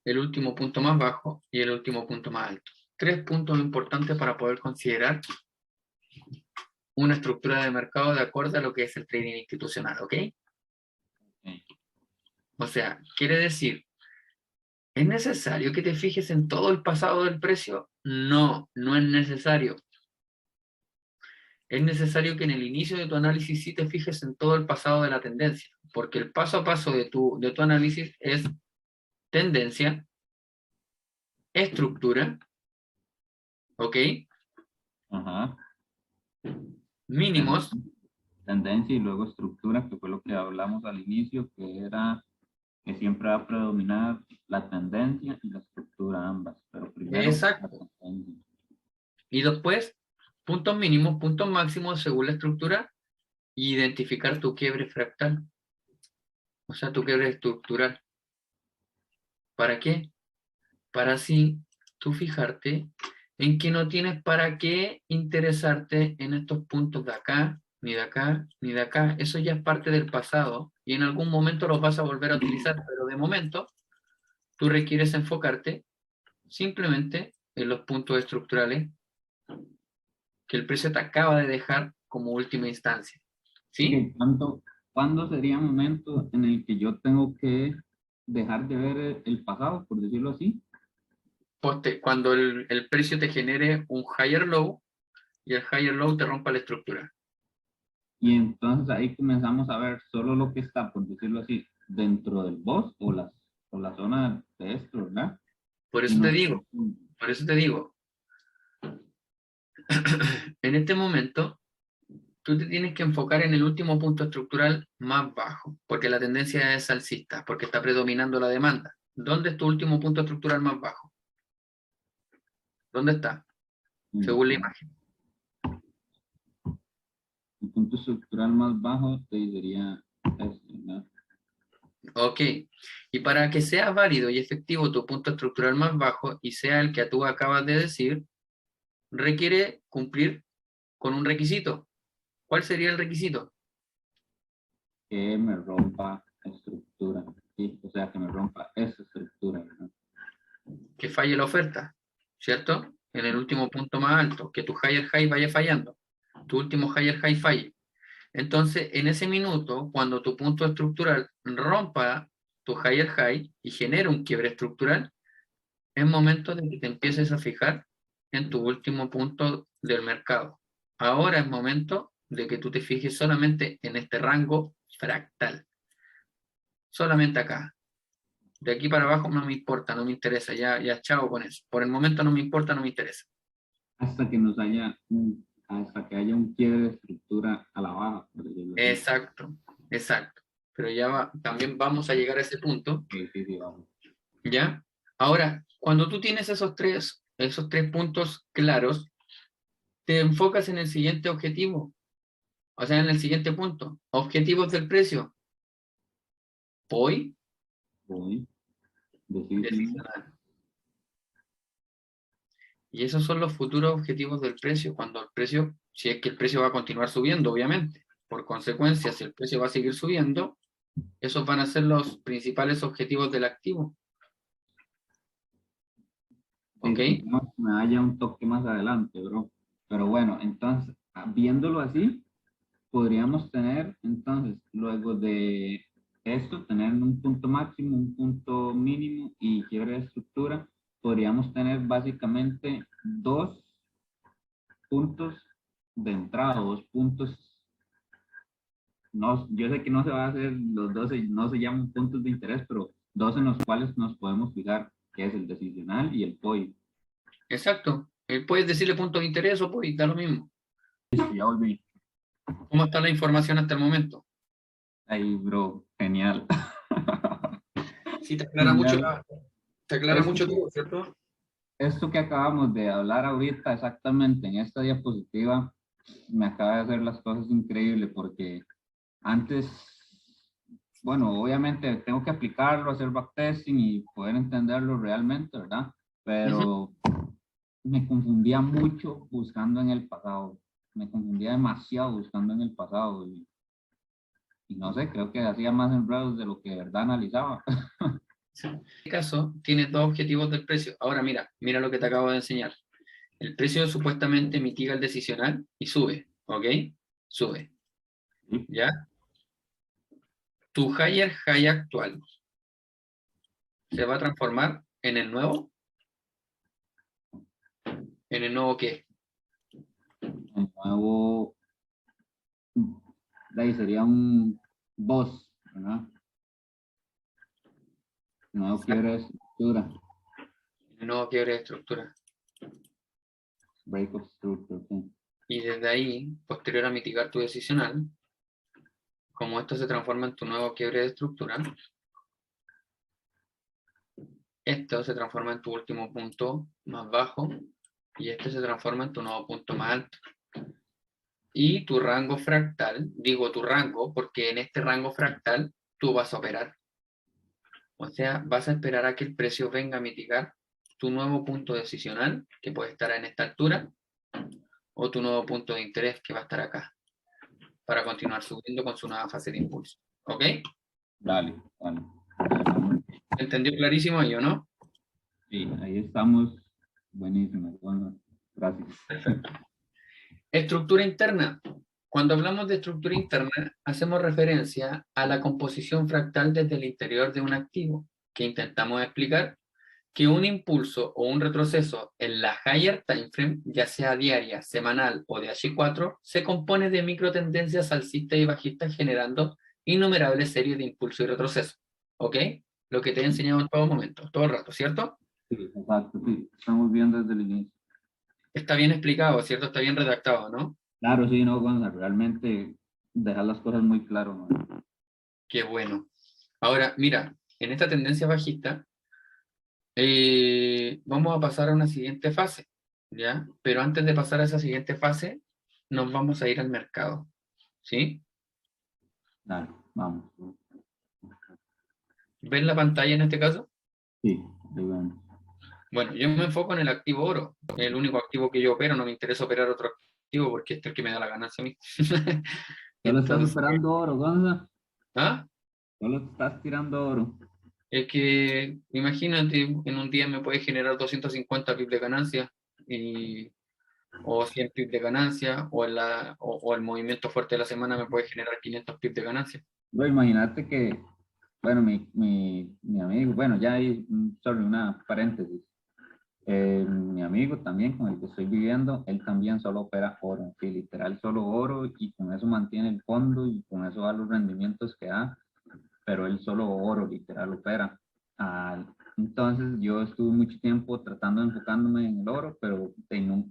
el último punto más bajo y el último punto más alto. Tres puntos importantes para poder considerar una estructura de mercado de acuerdo a lo que es el trading institucional, ¿ok? Sí. O sea, quiere decir, ¿es necesario que te fijes en todo el pasado del precio? No, no es necesario. Es necesario que en el inicio de tu análisis sí te fijes en todo el pasado de la tendencia, porque el paso a paso de tu análisis es tendencia, estructura, ¿ok? Ajá. Mínimos, Tendencia y luego estructura, que fue lo que hablamos al inicio, que era que siempre va a predominar la tendencia y la estructura ambas, pero primero la exacto. tendencia. Y después, puntos mínimos, puntos máximos según la estructura, y identificar tu quiebre fractal, o sea, tu quiebre estructural. ¿Para qué? Para así tú fijarte en que no tienes para qué interesarte en estos puntos de acá, ni de acá, ni de acá. Eso ya es parte del pasado y en algún momento los vas a volver a utilizar, pero de momento tú requieres enfocarte simplemente en los puntos estructurales que el precio te acaba de dejar como última instancia. ¿Sí? Ok, ¿cuándo sería un momento en el que yo tengo que dejar de ver el pasado, por decirlo así? Cuando el precio te genere un higher low y el higher low te rompa la estructura. Y entonces ahí comenzamos a ver solo lo que está, por decirlo así, dentro del boss o la zona de esto, ¿verdad? Por Y eso te no. digo, por eso te digo, en este momento tú te tienes que enfocar en el último punto estructural más bajo, porque la tendencia es alcista, porque está predominando la demanda. ¿Dónde es tu último punto estructural más bajo? ¿Dónde está? Según la imagen. El punto estructural más bajo te diría este, ¿verdad? Ok. Y para que sea válido y efectivo tu punto estructural más bajo y sea el que tú acabas de decir, requiere cumplir con un requisito. ¿Cuál sería el requisito? Que me rompa estructura, ¿sí? O sea, que me rompa esa estructura, ¿verdad? Que falle la oferta, ¿cierto? En el último punto más alto, que tu higher high vaya fallando, tu último higher high falle. Entonces, en ese minuto, cuando tu punto estructural rompa tu higher high y genere un quiebre estructural, es momento de que te empieces a fijar en tu último punto del mercado. Ahora es momento de que tú te fijes solamente en este rango fractal, solamente acá. De aquí para abajo no me importa, no me interesa, ya chao con eso. Por el momento no me importa, no me interesa. Hasta que hasta que haya un quiebre de estructura a la baja, por decirlo así. Exacto, exacto. Pero también vamos a llegar a ese punto, Sí, sí, sí, vamos. ¿ya? Ahora, cuando tú tienes esos tres puntos claros, te enfocas en el siguiente objetivo, o sea, en el siguiente punto. Objetivos del precio. POI, Voy, decisiones. decisional. Y esos son los futuros objetivos del precio, cuando el precio, si es que el precio va a continuar subiendo, obviamente. Por consecuencia, si el precio va a seguir subiendo, esos van a ser los principales objetivos del activo. Sí, ¿Ok? no, me vaya un toque más adelante, bro. Pero bueno, entonces, viéndolo así, podríamos tener, entonces, luego de esto, tener un punto máximo, un punto mínimo y quiebre de estructura, podríamos tener básicamente dos puntos de entrada, dos puntos, no, yo sé que no se va a hacer los dos, no se llaman puntos de interés, pero dos en los cuales nos podemos fijar, que es el decisional y el POI. Exacto. Puedes decirle punto de interés o POI, da lo mismo. Listo, ya volví. ¿Cómo está la información hasta el momento? Ahí, bro, genial. Sí, Genial. te aclara Esto mucho que, todo, ¿cierto? esto que acabamos de hablar ahorita, exactamente en esta diapositiva, me acaba de hacer las cosas increíbles porque antes, bueno, obviamente tengo que aplicarlo, hacer backtesting y poder entenderlo realmente, ¿verdad? Ujú. Pero me confundía mucho buscando en el pasado. Me confundía demasiado buscando en el pasado y no sé, creo que hacía más enredos de lo que de verdad analizaba. Sí. En este caso, tienes dos objetivos del precio. Ahora mira lo que te acabo de enseñar. El precio supuestamente mitiga el decisional y sube, ¿ok? Sube, Sí. ¿ya? Tu higher high actual se va a transformar en el nuevo. ¿En el nuevo qué? El nuevo, de ahí sería un boss, ¿verdad? Nuevo quiebre de estructura, En el nuevo quiebre de estructura. break of structure, sí. Y desde ahí, posterior a mitigar tu decisional, como esto se transforma en tu nuevo quiebre de estructura, esto se transforma en tu último punto más bajo y este se transforma en tu nuevo punto más alto. Y tu rango fractal, digo tu rango, porque en este rango fractal tú vas a operar. O sea, vas a esperar a que el precio venga a mitigar tu nuevo punto decisional, que puede estar en esta altura, o tu nuevo punto de interés, que va a estar acá, para continuar subiendo con su nueva fase de impulso. ¿Ok? Dale, dale. Ahí estamos. ¿Entendió clarísimo ello, no? Sí, ahí estamos. Buenísimo. Bueno, gracias. Perfecto. Estructura interna. Cuando hablamos de estructura interna, hacemos referencia a la composición fractal desde el interior de un activo, que intentamos explicar que un impulso o un retroceso en la higher time frame, ya sea diaria, semanal o de H4, se compone de microtendencias alcistas y bajistas generando innumerables series de impulso y retroceso. ¿Ok? Lo que te he enseñado en todo momento, todo el rato, ¿cierto? Sí, exacto, sí. Estamos bien desde el inicio. Está bien explicado, ¿cierto? Está bien redactado, ¿no? Claro, sí, no, Gonzalo, realmente dejar las cosas muy claras, ¿no? Qué bueno. Ahora, mira, en esta tendencia bajista, vamos a pasar a una siguiente fase, ¿ya? Pero antes de pasar a esa siguiente fase, nos vamos a ir al mercado, ¿sí? Dale, vamos. ¿Ven la pantalla en este caso? Sí, ahí vamos. Bueno, yo me enfoco en el activo oro, el único activo que yo opero, no me interesa operar otro activo porque este es el que me da la ganancia a mí. Solo estás Entonces, esperando oro, Gonzalo. ¿ah? Solo estás tirando oro. Es que imagínate, en un día me puede generar 250 pips de ganancia y o 100 pips de ganancia, o el movimiento fuerte de la semana me puede generar 500 pips de ganancia. Bueno, imagínate que, bueno, mi amigo, bueno, ya hay, sorry, una paréntesis. Mi amigo también con el que estoy viviendo, él también solo opera oro, sí, literal solo oro y con eso mantiene el fondo y con eso da los rendimientos que da, pero él solo oro literal opera. Ah, entonces yo estuve mucho tiempo tratando de enfocándome en el oro, pero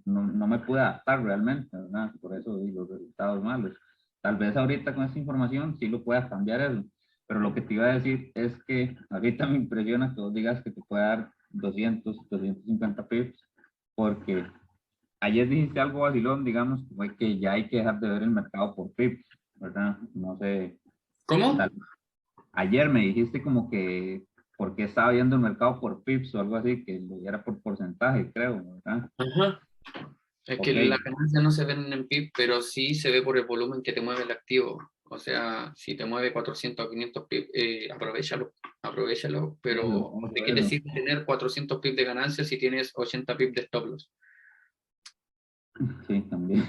no me pude adaptar realmente, ¿verdad? Por eso di los resultados malos. Tal vez ahorita con esta información sí lo puedas cambiar eso, pero lo que te iba a decir es que ahorita me impresiona que vos digas que te puede dar 200, 250 pips, porque ayer dijiste algo vacilón, digamos, fue que ya hay que dejar de ver el mercado por pips, ¿verdad? No sé, ¿Cómo? tal- ayer me dijiste como que por qué estaba viendo el mercado por pips o algo así, que lo viera por porcentaje, creo, ¿verdad? Ajá. Es que Ok, las ganancias no se ven en PIB, pero sí se ve por el volumen que te mueve el activo. O sea, si te mueve 400 o 500 PIB, aprovéchalo, pero ¿de qué te eso. sirve tener 400 PIB de ganancias si tienes 80 PIB de stop loss? Sí, también.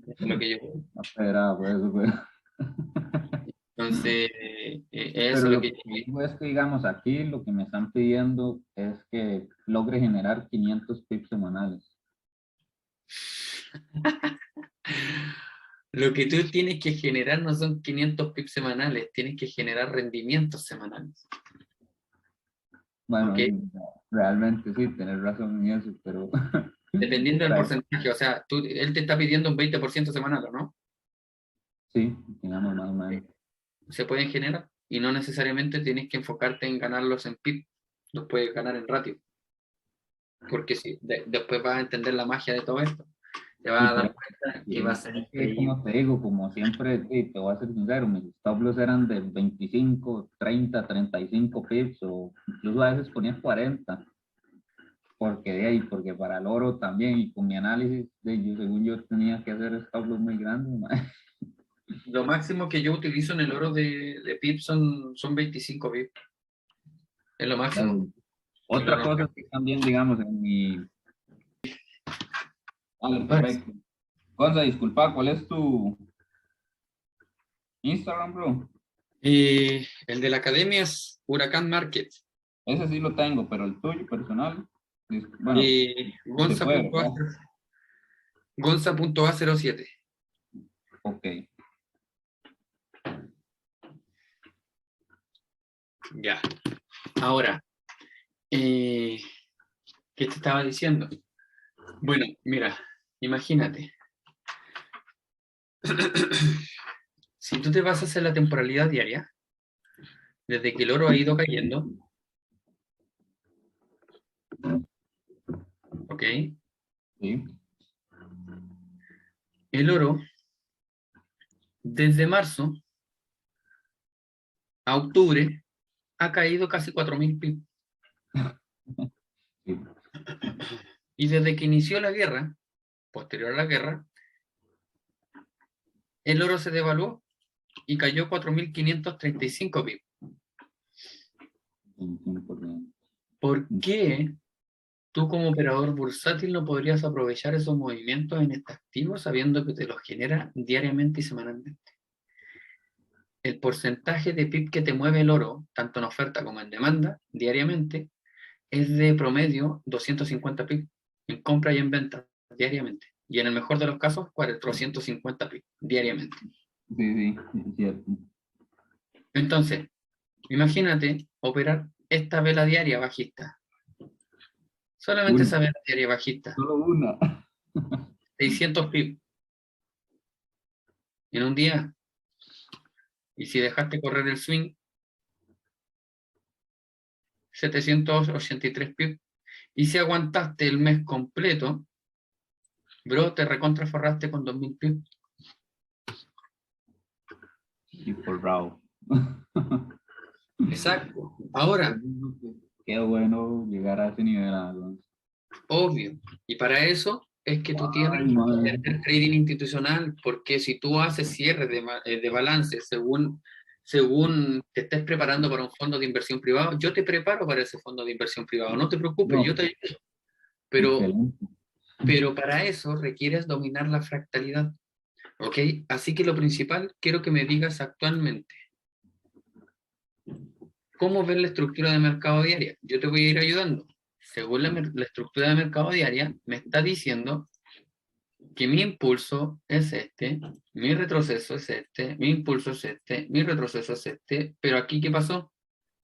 Eso es lo que yo. No esperaba por eso, pero... Entonces, eso Pero es lo lo que que digo es que, digamos, aquí lo que me están pidiendo es que logre generar 500 pips semanales. lo que tú tienes que generar no son 500 pips semanales, tienes que generar rendimientos semanales. Bueno, ¿Ok? realmente sí, tener razón en eso, pero Dependiendo del para- porcentaje. O sea, él te está pidiendo un 20% semanal, ¿o no? sí, digamos más o menos. Se pueden generar y no necesariamente tienes que enfocarte en ganarlos en PIB, los puedes ganar en ratio, porque si después vas a entender la magia de todo esto, te Sí, vas a por dar eso. cuenta que va a Sí, ser es que, increíble. como te digo, como siempre, sí, te voy a ser sincero, mis stop loss eran de 25, 30, 35 pips o incluso a veces ponía 40, porque de ahí, porque para el oro también y con mi análisis, según yo tenía que hacer stop loss muy grandes. Lo máximo que yo utilizo en el oro de PIB son 25 PIB, es lo máximo. En lo Otra cosa normal. que también, digamos, en mi... Vale, Pues, perfecto. Gonza, disculpa, ¿cuál es tu Instagram, bro? el de la academia es Huracán Market, Ese sí lo tengo, pero el tuyo personal, bueno, sí se puede, ¿verdad? gonza.a07. Ok. Ya. Ahora, ¿qué te estaba diciendo? Bueno, mira, imagínate. Si tú te vas a hacer la temporalidad diaria, desde que el oro ha ido cayendo, ¿ok? Sí. El oro, desde marzo a octubre, ha caído casi 4.000 pips. Sí. Y desde que inició la guerra, posterior a la guerra, el oro se devaluó y cayó 4.535 pips. 25%. ¿Por qué tú como operador bursátil no podrías aprovechar esos movimientos en este activo sabiendo que te los genera diariamente y semanalmente? El porcentaje de PIB que te mueve el oro, tanto en oferta como en demanda, diariamente, es de promedio 250 PIB en compra y en venta diariamente. Y en el mejor de los casos, 450 PIB diariamente. Sí, sí, es cierto. Entonces, imagínate operar esta vela diaria bajista. Solamente Una, esa vela diaria bajista. solo una. 600 PIB en un día. Y si dejaste correr el swing, 783 PIB. Y si aguantaste el mes completo, bro, te recontraforraste con 2.000 PIB. Y por bravo. Exacto. Ahora, Qué bueno llegar a ese nivel, Alonso. obvio. Y para eso es que tú tienes Ay, que madre. hacer trading institucional, porque si tú haces cierre de balance según te estés preparando para un fondo de inversión privado, yo te preparo para ese fondo de inversión privado, no te preocupes, yo No, te ayudo. Pero, excelente. pero para eso requieres dominar la fractalidad, ¿ok? Así que lo principal, quiero que me digas actualmente, ¿cómo ver la estructura de mercado diaria? Yo te voy a ir ayudando. Según la estructura de mercado diaria, me está diciendo que mi impulso es este, mi retroceso es este, mi impulso es este, mi retroceso es este, pero aquí ¿qué pasó?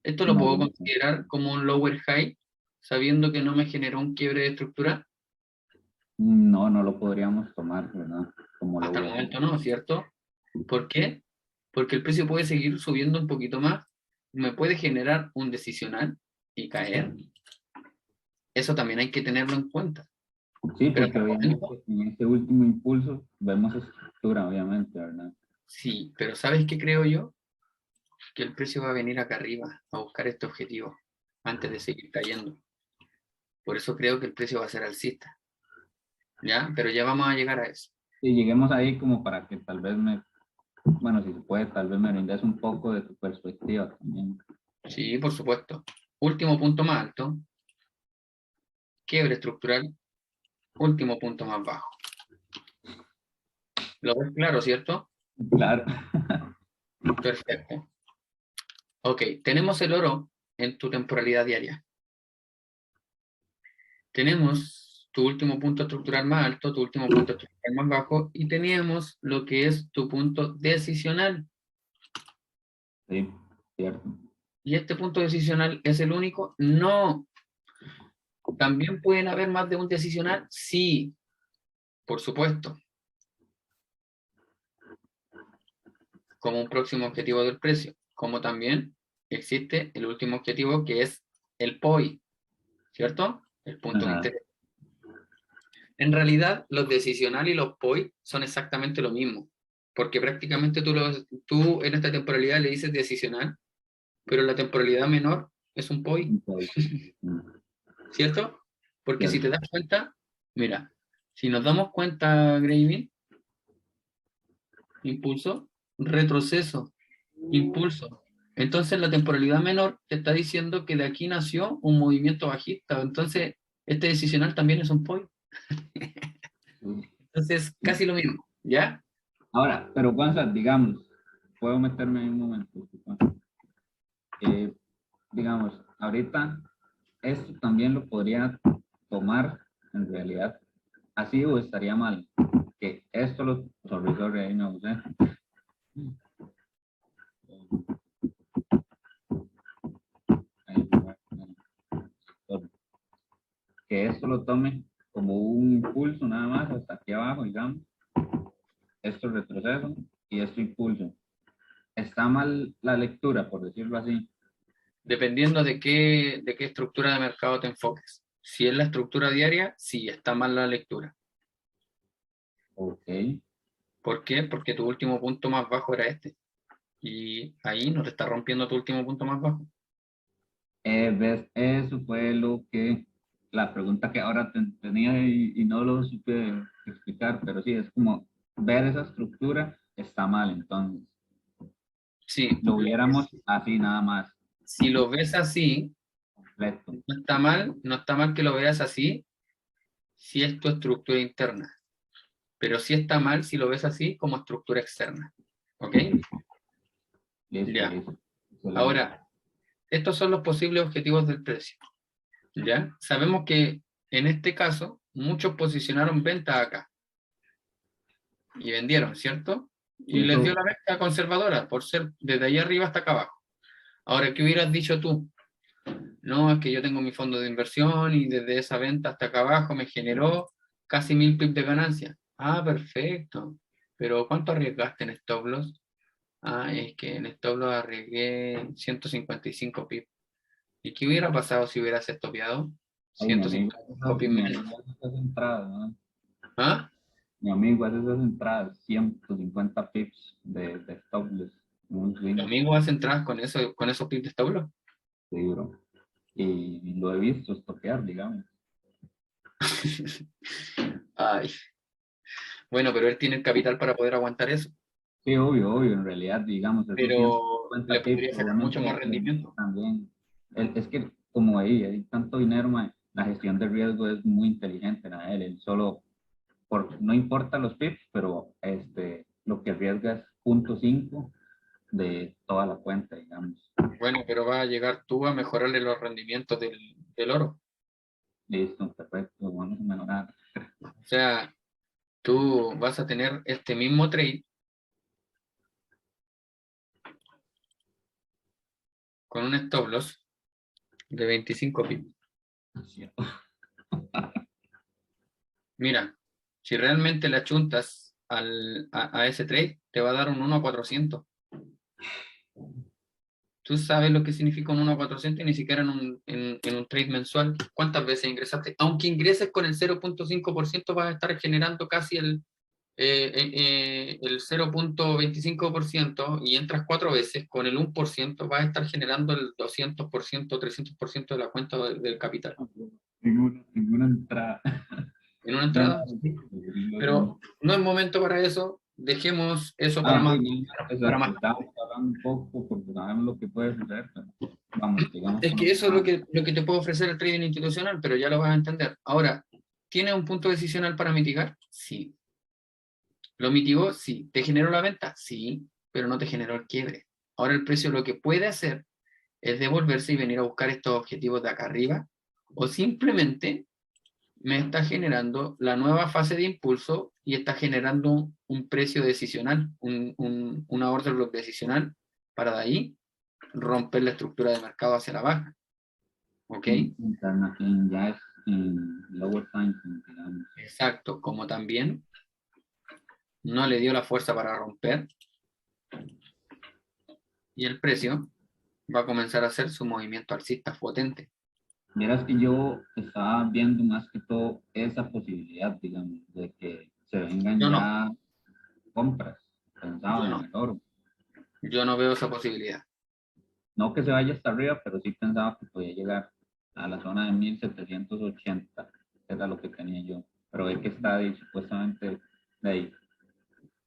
Esto lo No, puedo considerar como un lower high, sabiendo que no me generó un quiebre de estructura. no, no lo podríamos tomar, ¿verdad? Como lo Hasta el voy. momento no, ¿cierto? ¿Por qué? Porque el precio puede seguir subiendo un poquito más, me puede generar un decisional y caer. Eso también hay que tenerlo en cuenta. Sí, Pero porque hasta el momento, obviamente en este último impulso vemos estructura, obviamente, ¿verdad? sí, pero ¿sabes qué creo yo? Que el precio va a venir acá arriba a buscar este objetivo antes de seguir cayendo. Por eso creo que el precio va a ser alcista. ¿Ya? Pero ya vamos a llegar a eso. Y lleguemos ahí como para que tal vez bueno, si se puede, tal vez me brindes un poco de tu perspectiva también. Sí, por supuesto. Último punto más alto. Quiebre estructural. Último punto más bajo. ¿Lo ves claro, cierto? Claro. Perfecto. Ok, tenemos el oro en tu temporalidad diaria. Tenemos tu último punto estructural más alto, tu último punto estructural más bajo, y tenemos lo que es tu punto decisional. Sí, cierto. ¿Y este punto decisional es el único? No. ¿También pueden haber más de un decisional? Sí, por supuesto. Como un próximo objetivo del precio. Como también existe el último objetivo que es el POI, ¿cierto? El punto de Ajá. interés. En realidad, los decisional y los POI son exactamente lo mismo, porque prácticamente tú en esta temporalidad le dices decisional, pero la temporalidad menor es un POI, ¿cierto? Porque si Cierto. te das cuenta, mira, si nos damos cuenta, Graving, impulso, retroceso, impulso. Entonces la temporalidad menor te está diciendo que de aquí nació un movimiento bajista. Entonces, este decisional también es un POI. Entonces, casi lo mismo, ¿ya? Ahora, pero Juanza, digamos, puedo meterme en un momento. Eh, digamos, ahorita esto también lo podría tomar en realidad así o estaría mal. Que esto lo sorry, ahí no sé. Ahí, sorry. Que esto lo tome como un impulso nada más hasta aquí abajo, digamos. Esto es retroceso y esto impulso. Está mal la lectura, por decirlo así. Dependiendo de qué estructura de mercado te enfoques. Si es la estructura diaria, sí, está mal la lectura. Ok. ¿Por qué? Porque tu último punto más bajo era este. Y ahí no te está rompiendo tu último punto más bajo. ¿Ves? Eso fue lo que, la pregunta que ahora tenía y no lo supe explicar, pero sí, es como ver esa estructura está mal, entonces Sí, lo viéramos así nada más, si lo ves así, completo. no está mal que lo veas así si es tu estructura interna. Pero sí está mal si lo ves así como estructura externa. ¿Ok? Listo, listo, Ya. listo. Excelente. Ahora, estos son los posibles objetivos del precio. ¿Ya? Sabemos que en este caso muchos posicionaron venta acá y vendieron, ¿cierto? Y les dio Eso, la venta conservadora por ser desde ahí arriba hasta acá abajo. Ahora, ¿qué hubieras dicho tú? No, es que yo tengo mi fondo de inversión y desde esa venta hasta acá abajo me generó casi 1000 pips de ganancia. Ah, perfecto. Pero ¿cuánto arriesgaste en stop loss? Ah, es que en stop loss arriesgué 155 pips. ¿Y qué hubiera pasado si hubieras estopeado? ay, 155 pips mi menos. amigo hace esas entradas, ¿no? ¿Ah? Mi amigo hace esas entradas, 150 pips de stop loss, un ¿Tu swing, amigo hace entradas con esos pips de stop loss? seguro. Y lo he visto estoquear, digamos. Ay, bueno, pero él tiene el capital para poder aguantar eso, Sí, obvio, obvio, en realidad, digamos, esos pero le 150 podría pips, sacar mucho obviamente, más rendimiento. también, es que como ahí hay tanto dinero, mae, la gestión de riesgo es muy inteligente, ¿no? Él solo, no importa los pips, pero lo que arriesga es 0.5 de toda la cuenta, digamos. Bueno, pero va a llegar tú a mejorarle los rendimientos del oro. Listo, perfecto, vamos a mejorar. O sea, tú vas a tener este mismo trade con un stop loss de 25 pips. Mira, si realmente le achuntas a ese trade, te va a dar un 1 a 400. Tú sabes lo que significa un 1 a 400 y ni siquiera en un trade mensual. ¿Cuántas veces ingresaste? Aunque ingreses con el 0,5%, vas a estar generando casi el 0,25% y entras 4 veces, con el 1% vas a estar generando el 200%, 300% de la cuenta del capital. En una entrada. En una No, entrada, sí. Pero no es momento para eso. Dejemos eso para más. sí, Para exacto. más. Estamos hablando un poco porque sabemos lo que puede suceder, pero vamos, digamos Es con que los eso es demás. lo que te puede ofrecer el trading institucional, pero ya lo vas a entender. Ahora, ¿tiene un punto decisional para mitigar? Sí. ¿Lo mitigó? Sí. ¿Te generó la venta? Sí, pero no te generó el quiebre. Ahora el precio lo que puede hacer es devolverse y venir a buscar estos objetivos de acá arriba, o simplemente me está generando la nueva fase de impulso y está generando un precio decisional, una order block decisional para de ahí romper la estructura de mercado hacia la baja. ¿Ok? Ya es en lower time, digamos. Exacto, como también no le dio la fuerza para romper y el precio va a comenzar a hacer su movimiento alcista potente. Verás que yo estaba viendo más que todo esa posibilidad, digamos, de que se vengan Yo no, ya compras, yo pensaba en no, el oro. yo no veo esa posibilidad. No que se vaya hasta arriba, pero sí pensaba que podía llegar a la zona de 1780, que era lo que tenía yo. Pero ve que está ahí, supuestamente de ahí,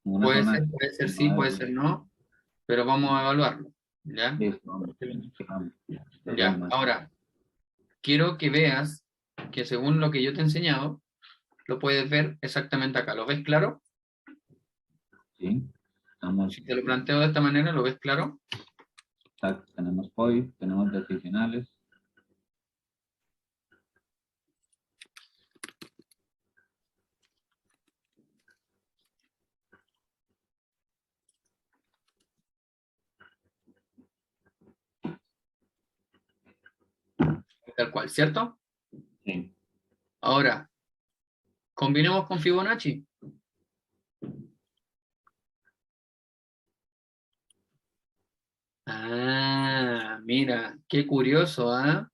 una zona Puede ser de sí, puede 9. ser no, pero vamos a evaluarlo. ¿Ya? Listo, vamos, sigamos. Nos Ya, vemos. ahora, quiero que veas que según lo que yo te he enseñado, lo puedes ver exactamente acá. ¿Lo ves claro? Sí, estamos, Si te lo planteo de esta manera, ¿lo ves claro? tenemos POI, tenemos decisionales. Tal cual, ¿cierto? Sí. Ahora, combinemos con Fibonacci. Ah, mira, qué curioso, ¿ah?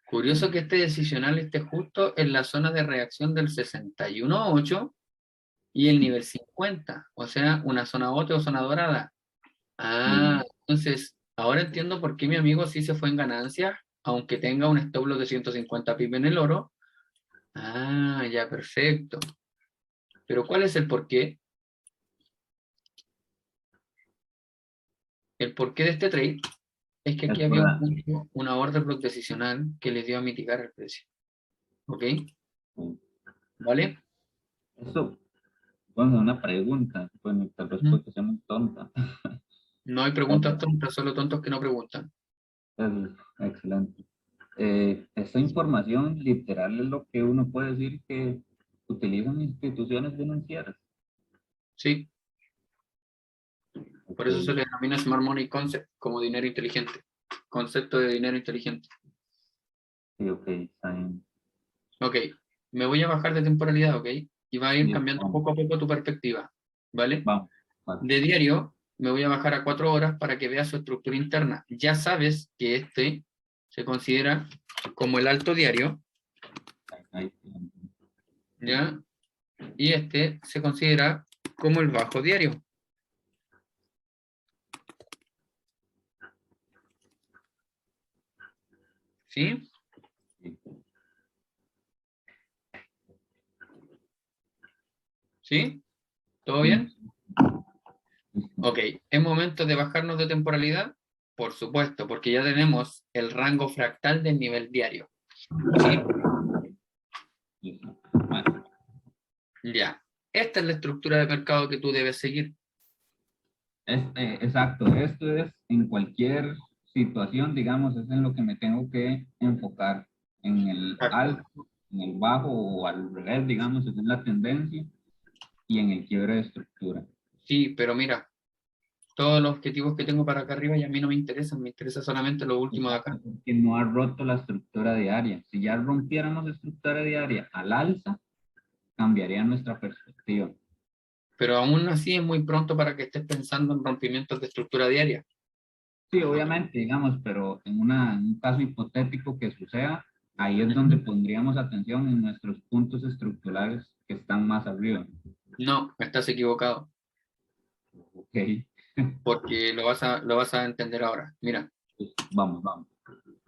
Curioso que este decisional esté justo en la zona de reacción del 61.8 y el nivel 50, o sea, una zona bote o zona dorada. Ah, entonces, ahora entiendo por qué mi amigo sí se fue en ganancia, aunque tenga un stop loss de 150 pip en el oro. Ah, ya, perfecto. Pero ¿cuál es el porqué? El porqué de este trade es que Es aquí había un por punto, una order block decisional que le dio a mitigar el precio. ¿Ok? ¿Vale? eso, bueno, una pregunta, bueno, tal vez Ujú. puede ser muy tonta. No hay preguntas tontas, solo tontos que no preguntan. Es excelente. Esta información literal es lo que uno puede decir que utilizan instituciones financieras. ¿Sí? Ok, Por eso se le denomina Smart Money Concept como dinero inteligente. Concepto de dinero inteligente. sí, ok, está bien. Ok, me voy a bajar de temporalidad, ok, y va a ir Listo, cambiando vamos, poco a poco tu perspectiva, ¿vale? vamos, vale. De diario me voy a bajar a 4 horas para que veas su estructura interna. Ya sabes que este se considera como el alto diario, Ahí, ¿ya? Y este se considera como el bajo diario, ¿sí? sí. ¿Sí? ¿Todo Sí, bien? listo. Ok, ¿es momento de bajarnos de temporalidad? Por supuesto, porque ya tenemos el rango fractal del nivel diario, ¿sí? Listo. Vale. Ya. Esta es la estructura de mercado que tú debes seguir. Exacto, esto es en cualquier situación, digamos, es en lo que me tengo que enfocar, en el Exacto. alto, en el bajo o al revés, digamos, es en la tendencia y en el quiebre de estructura. Sí, pero mira, todos los objetivos que tengo para acá arriba ya a mí no me interesa solamente lo último de acá. Exacto, porque no ha roto la estructura diaria. Si ya rompiéramos la estructura diaria al alza, cambiaría nuestra perspectiva. Pero aún así es muy pronto para que estés pensando en rompimientos de estructura diaria. Sí, obviamente, digamos, pero en un caso hipotético que suceda, ahí es donde pondríamos atención en nuestros puntos estructurales que están más arriba. No, estás equivocado, Ok, porque lo vas a entender ahora. Mira, pues vamos, vamos.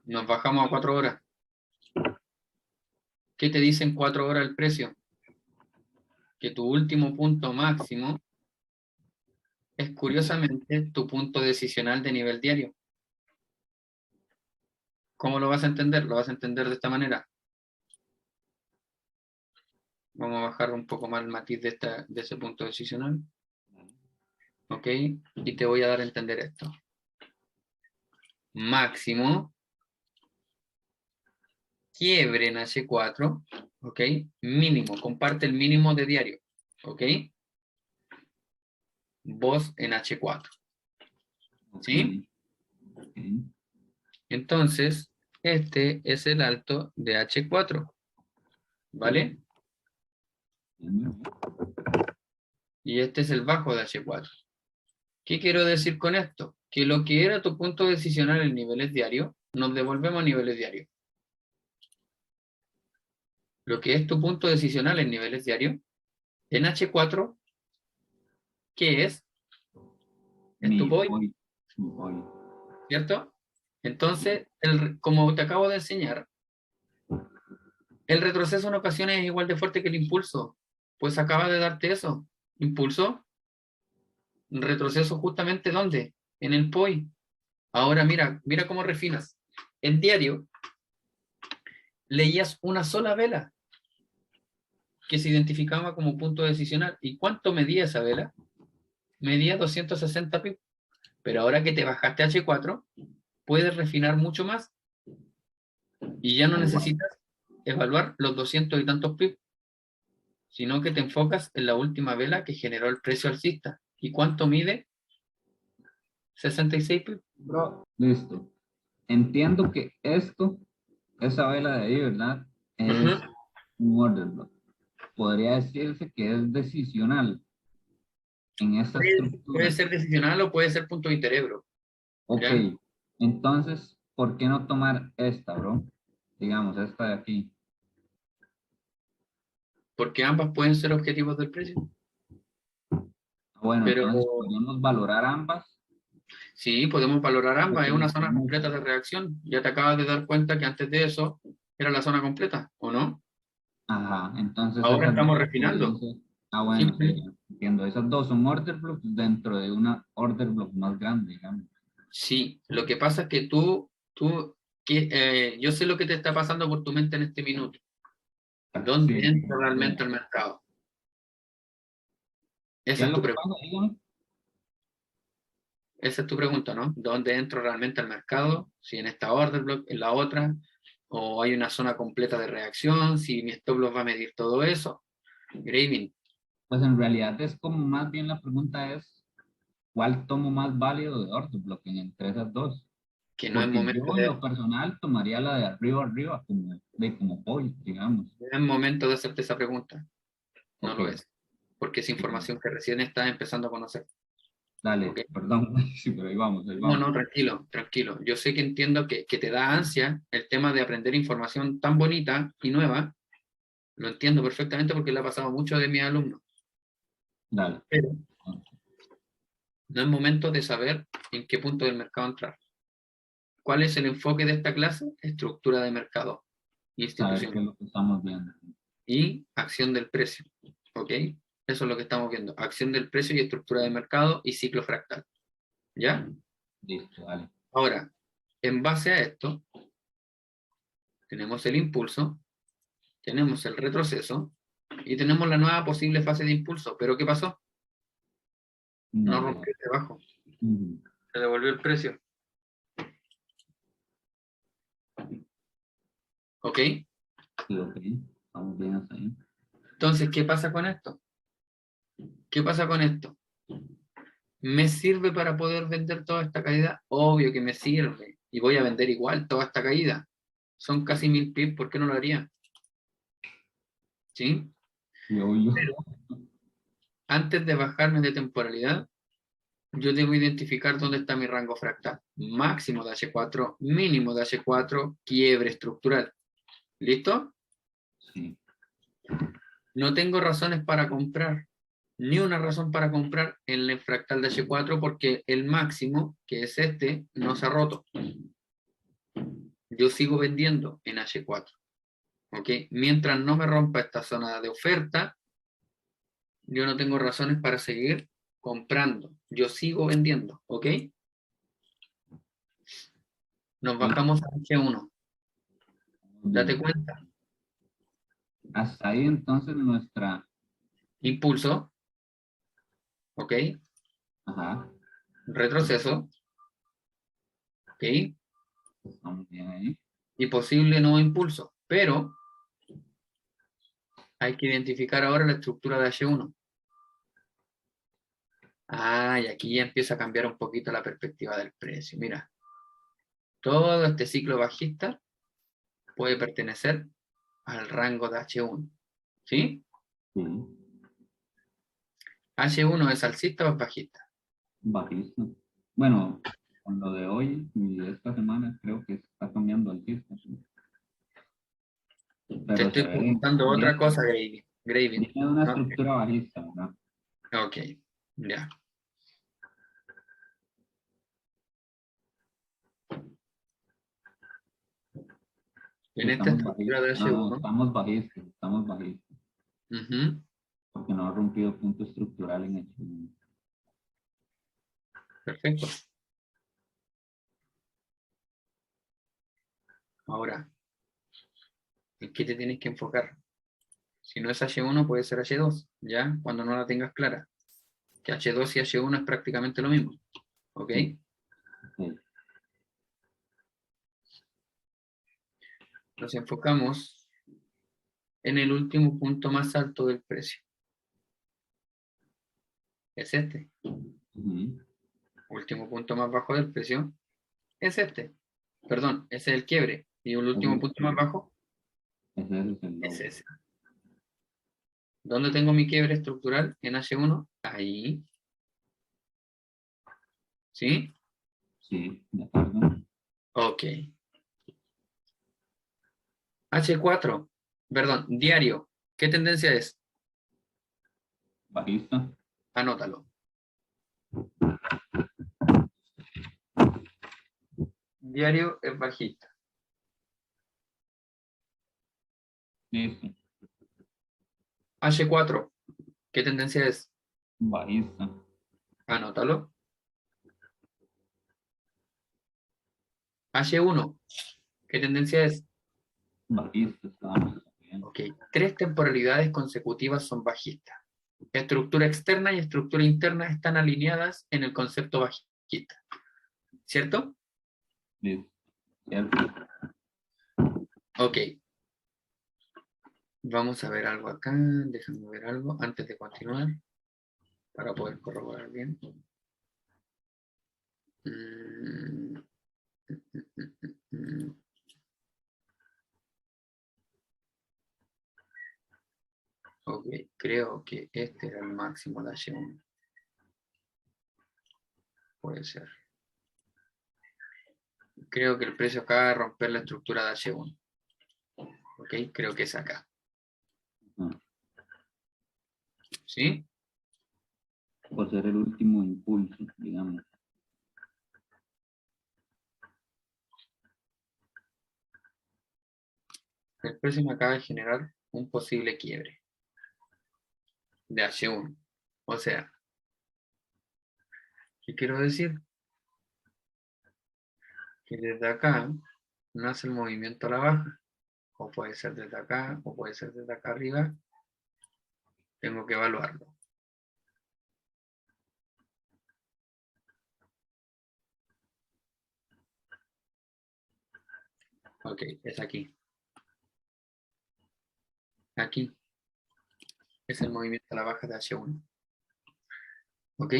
nos bajamos a 4 horas. ¿Qué te dice en 4 horas el precio? Que tu último punto máximo es curiosamente tu punto decisional de nivel diario. ¿Cómo lo vas a entender? Lo vas a entender de esta manera. Vamos a bajar un poco más el matiz de ese punto decisional. ¿Ok? Y te voy a dar a entender esto. Máximo, quiebre en H4, ¿ok? Mínimo, comparte el mínimo de diario, ¿ok? Vos en H4, ¿sí? Ok. Entonces, este es el alto de H4, ¿vale? Y este es el bajo de H4. ¿Qué quiero decir con esto? Que lo que era tu punto decisional en niveles diarios, nos devolvemos a niveles diarios. Lo que es tu punto decisional en niveles diarios, en H4, ¿qué es? Es tu Mi POI, POI, mi POI. ¿cierto? Entonces, como te acabo de enseñar, el retroceso en ocasiones es igual de fuerte que el impulso. Pues acaba de darte eso. Impulso, retroceso justamente ¿dónde? En el POI. Ahora mira, mira cómo refinas. En diario, leías una sola vela que se identificaba como punto decisional. ¿Y cuánto medía esa vela? Medía 260 pip. Pero ahora que te bajaste a H4, puedes refinar mucho más y ya no necesitas evaluar los 200 y tantos pip, sino que te enfocas en la última vela que generó el precio alcista. ¿Y cuánto mide? 66 pip. Bro, listo. Entiendo que esa vela de ahí, ¿verdad? Ujú. Es un order block. Podría decirse que es decisional en esta Puede estructura. ser decisional o puede ser punto de interés, bro. Ok, ¿Ya? entonces, ¿por qué no tomar esta, bro? Digamos, esta de aquí. Porque ambas pueden ser objetivos del precio. Bueno, Pero entonces podemos valorar ambas. sí, podemos valorar ambas. Ok, Es una zona podemos- completa de reacción. Ya te acabas de dar cuenta que antes de eso era la zona completa, ¿o no? Ajá, entonces Ahora esas estamos dos podrían refinando. ser. Ah, bueno, sí, Simplemente. ya entiendo. Esas dos son order blocks dentro de una order block más grande, digamos. Sí, lo que pasa es que yo sé lo que te está pasando por tu mente en este minuto. ¿Dónde Sí, entra realmente el mercado? ¿qué Esa es es lo tu que pregunta. pasa? Dígame. Esa es tu pregunta, ¿no? ¿Dónde entro realmente al mercado? Si en esta order block, en la otra, o hay una zona completa de reacción, si mi stop loss va a medir todo eso. Graving, Pues en realidad es como más bien la pregunta es, ¿cuál tomo más válido de order blocking entre esas dos? que no es Porque momento yo en lo personal tomaría la de arriba arriba como point, digamos. no es momento de hacerte esa pregunta. No Ok, lo es. Porque es información que recién estás empezando a conocer. dale, ¿Ok? perdón, sí, pero ahí vamos, ahí No, vamos. no, tranquilo, tranquilo. Yo sé que entiendo que te da ansia el tema de aprender información tan bonita y nueva. Lo entiendo perfectamente porque le ha pasado a muchos de mis alumnos. Dale. Pero no es momento de saber en qué punto del mercado entrar. ¿Cuál es el enfoque de esta clase? Estructura de mercado, Saber institución qué es lo que estamos viendo. y acción del precio. ¿Ok? Eso es lo que estamos viendo. Acción del precio y estructura de mercado y ciclo fractal. ¿Ya? Listo, dale. Ahora, en base a esto, tenemos el impulso, tenemos el retroceso y tenemos la nueva posible fase de impulso. ¿Pero qué pasó? No No llega. rompió debajo, Ujú. se devolvió el precio. ¿Ok? Sí, ok. Estamos bien hasta ahí. Entonces, ¿qué pasa con esto? ¿Qué pasa con esto? ¿Me sirve para poder vender toda esta caída? Obvio que me sirve. Y voy a vender igual toda esta caída. Son casi 1000 pips, ¿por qué no lo haría? ¿Sí? Yo. Pero antes de bajarme de temporalidad, yo debo identificar dónde está mi rango fractal. Máximo de H4, mínimo de H4, quiebre estructural. ¿Listo? Sí. No tengo razones para comprar, ni una razón para comprar en el fractal de H4 porque el máximo, que es este, no se ha roto. Yo sigo vendiendo en H4. ¿Ok? Mientras no me rompa esta zona de oferta, yo no tengo razones para seguir comprando. Yo sigo vendiendo. ¿Ok? Nos bajamos a H1. Date Bien. cuenta. Hasta ahí entonces nuestra... Impulso. ¿Ok? Ajá. Retroceso. ¿Ok? Estamos bien ahí. Y posible nuevo impulso. Pero hay que identificar ahora la estructura de H1. Ah, y aquí ya empieza a cambiar un poquito la perspectiva del precio. Mira, todo este ciclo bajista puede pertenecer al rango de H1. ¿Sí? Sí. H1 es alcista o es bajista. Bajista. Bueno, con lo de hoy y de esta semana creo que está cambiando el sistema. ¿Sí? Te Pero se estoy ve, preguntando otra viene, cosa, Graving. Graving. viene de una ¿No? estructura bajista, ¿verdad? Ok, ya. Y En esta estamos estructura bajistas. de No, no, H1. estamos bajistas. Ujú, Porque no ha rompido punto estructural en el... perfecto. Ahora, ¿en qué te tienes que enfocar? Si no es H1, puede ser H2, ¿ya? Cuando no la tengas clara. Que H2 y H1 es prácticamente lo mismo. ¿Ok? Sí, sí. Nos enfocamos en el último punto más alto del precio. Es este. Ujú. Último punto más bajo del precio es este. Perdón, ese es el quiebre. Y el último punto más bajo Ese es el es low. ese. ¿Dónde tengo mi quiebre estructural? En H1. Ahí. ¿Sí? Sí, de acuerdo. Ok. H4. Perdón, diario. ¿Qué tendencia es? Bajista. Anótalo. Diario es bajista. Listo. H4. ¿Qué tendencia es? Bajista. Anótalo. H1. ¿Qué tendencia es? Bajista, estábamos bien. Ok. 3 temporalidades consecutivas son bajistas. Estructura externa y estructura interna están alineadas en el concepto bajista. ¿Cierto? Listo. Cierto. Ok. Vamos a ver algo acá. Déjame ver algo antes de continuar para poder corroborar bien. Mm, mm. Ok, creo que este era el máximo de H1. Puede ser. Creo que el precio acaba de romper la estructura de H1. Ok, creo que es acá. Ah, ¿Sí? por ser el último impulso, digamos. El precio me acaba de generar un posible quiebre de H1. O sea, ¿qué quiero decir? Que desde acá nace el movimiento a la baja. O puede ser desde acá, o puede ser desde acá arriba. Tengo que evaluarlo. Ok, es aquí. Aquí es el movimiento a la baja de H1. ¿Ok?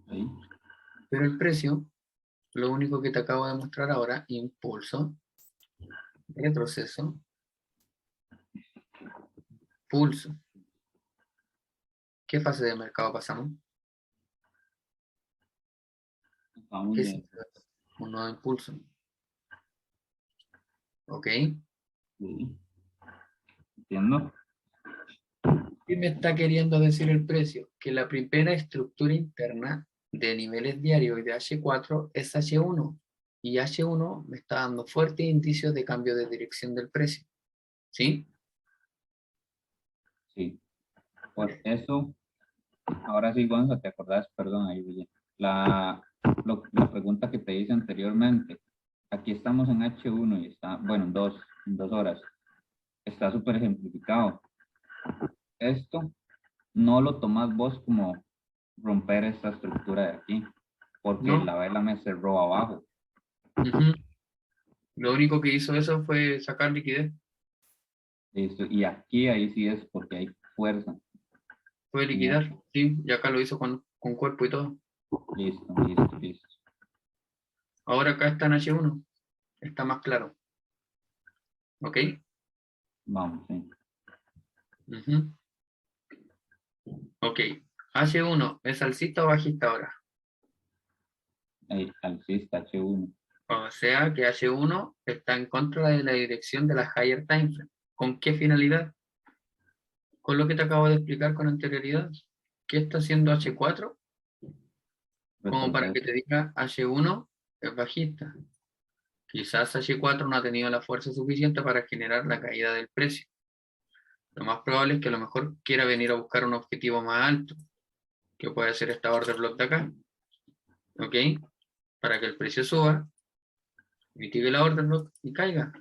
Ahí. Pero el precio, lo único que te acabo de mostrar ahora, impulso, retroceso, pulso. ¿Qué fase de mercado pasamos? Vamos ¿Qué es bien. un nodo de impulso? ¿Ok? Sí. Entiendo. ¿Qué me está queriendo decir el precio? Que la primera estructura interna de niveles diarios y de H4 es H1. Y H1 me está dando fuertes indicios de cambio de dirección del precio. ¿Sí? Sí. Por eso, ahora sí, Gonza, ¿te acordás? Perdón, ahí, William. La pregunta que te hice anteriormente. Aquí estamos en H1 y está, bueno, en 2 horas. Está súper ejemplificado. Esto no lo tomás vos como romper esta estructura de aquí, porque ¿No? la vela me cerró abajo. Ujú. Lo único que hizo eso fue sacar liquidez. Listo. Y aquí, ahí sí es porque hay fuerza. Fue liquidar. Sí, y acá lo hizo con cuerpo y todo. Listo, listo, listo. Ahora acá está en H1. Está más claro. ¿Ok? Vamos, sí. Ujú. Ok. H1, ¿es alcista o bajista ahora? Ahí, alcista, H1. O sea que H1 está en contra de la dirección de la higher time frame. ¿Con qué finalidad? Con lo que te acabo de explicar con anterioridad. ¿Qué está haciendo H4? Como para que Retroceder. te diga H1 es bajista. Quizás H4 no ha tenido la fuerza suficiente para generar la caída del precio. Lo más probable es que a lo mejor quiera venir a buscar un objetivo más alto, que puede ser esta order block de acá. ¿Ok? Para que el precio suba, mitigue la order block y caiga.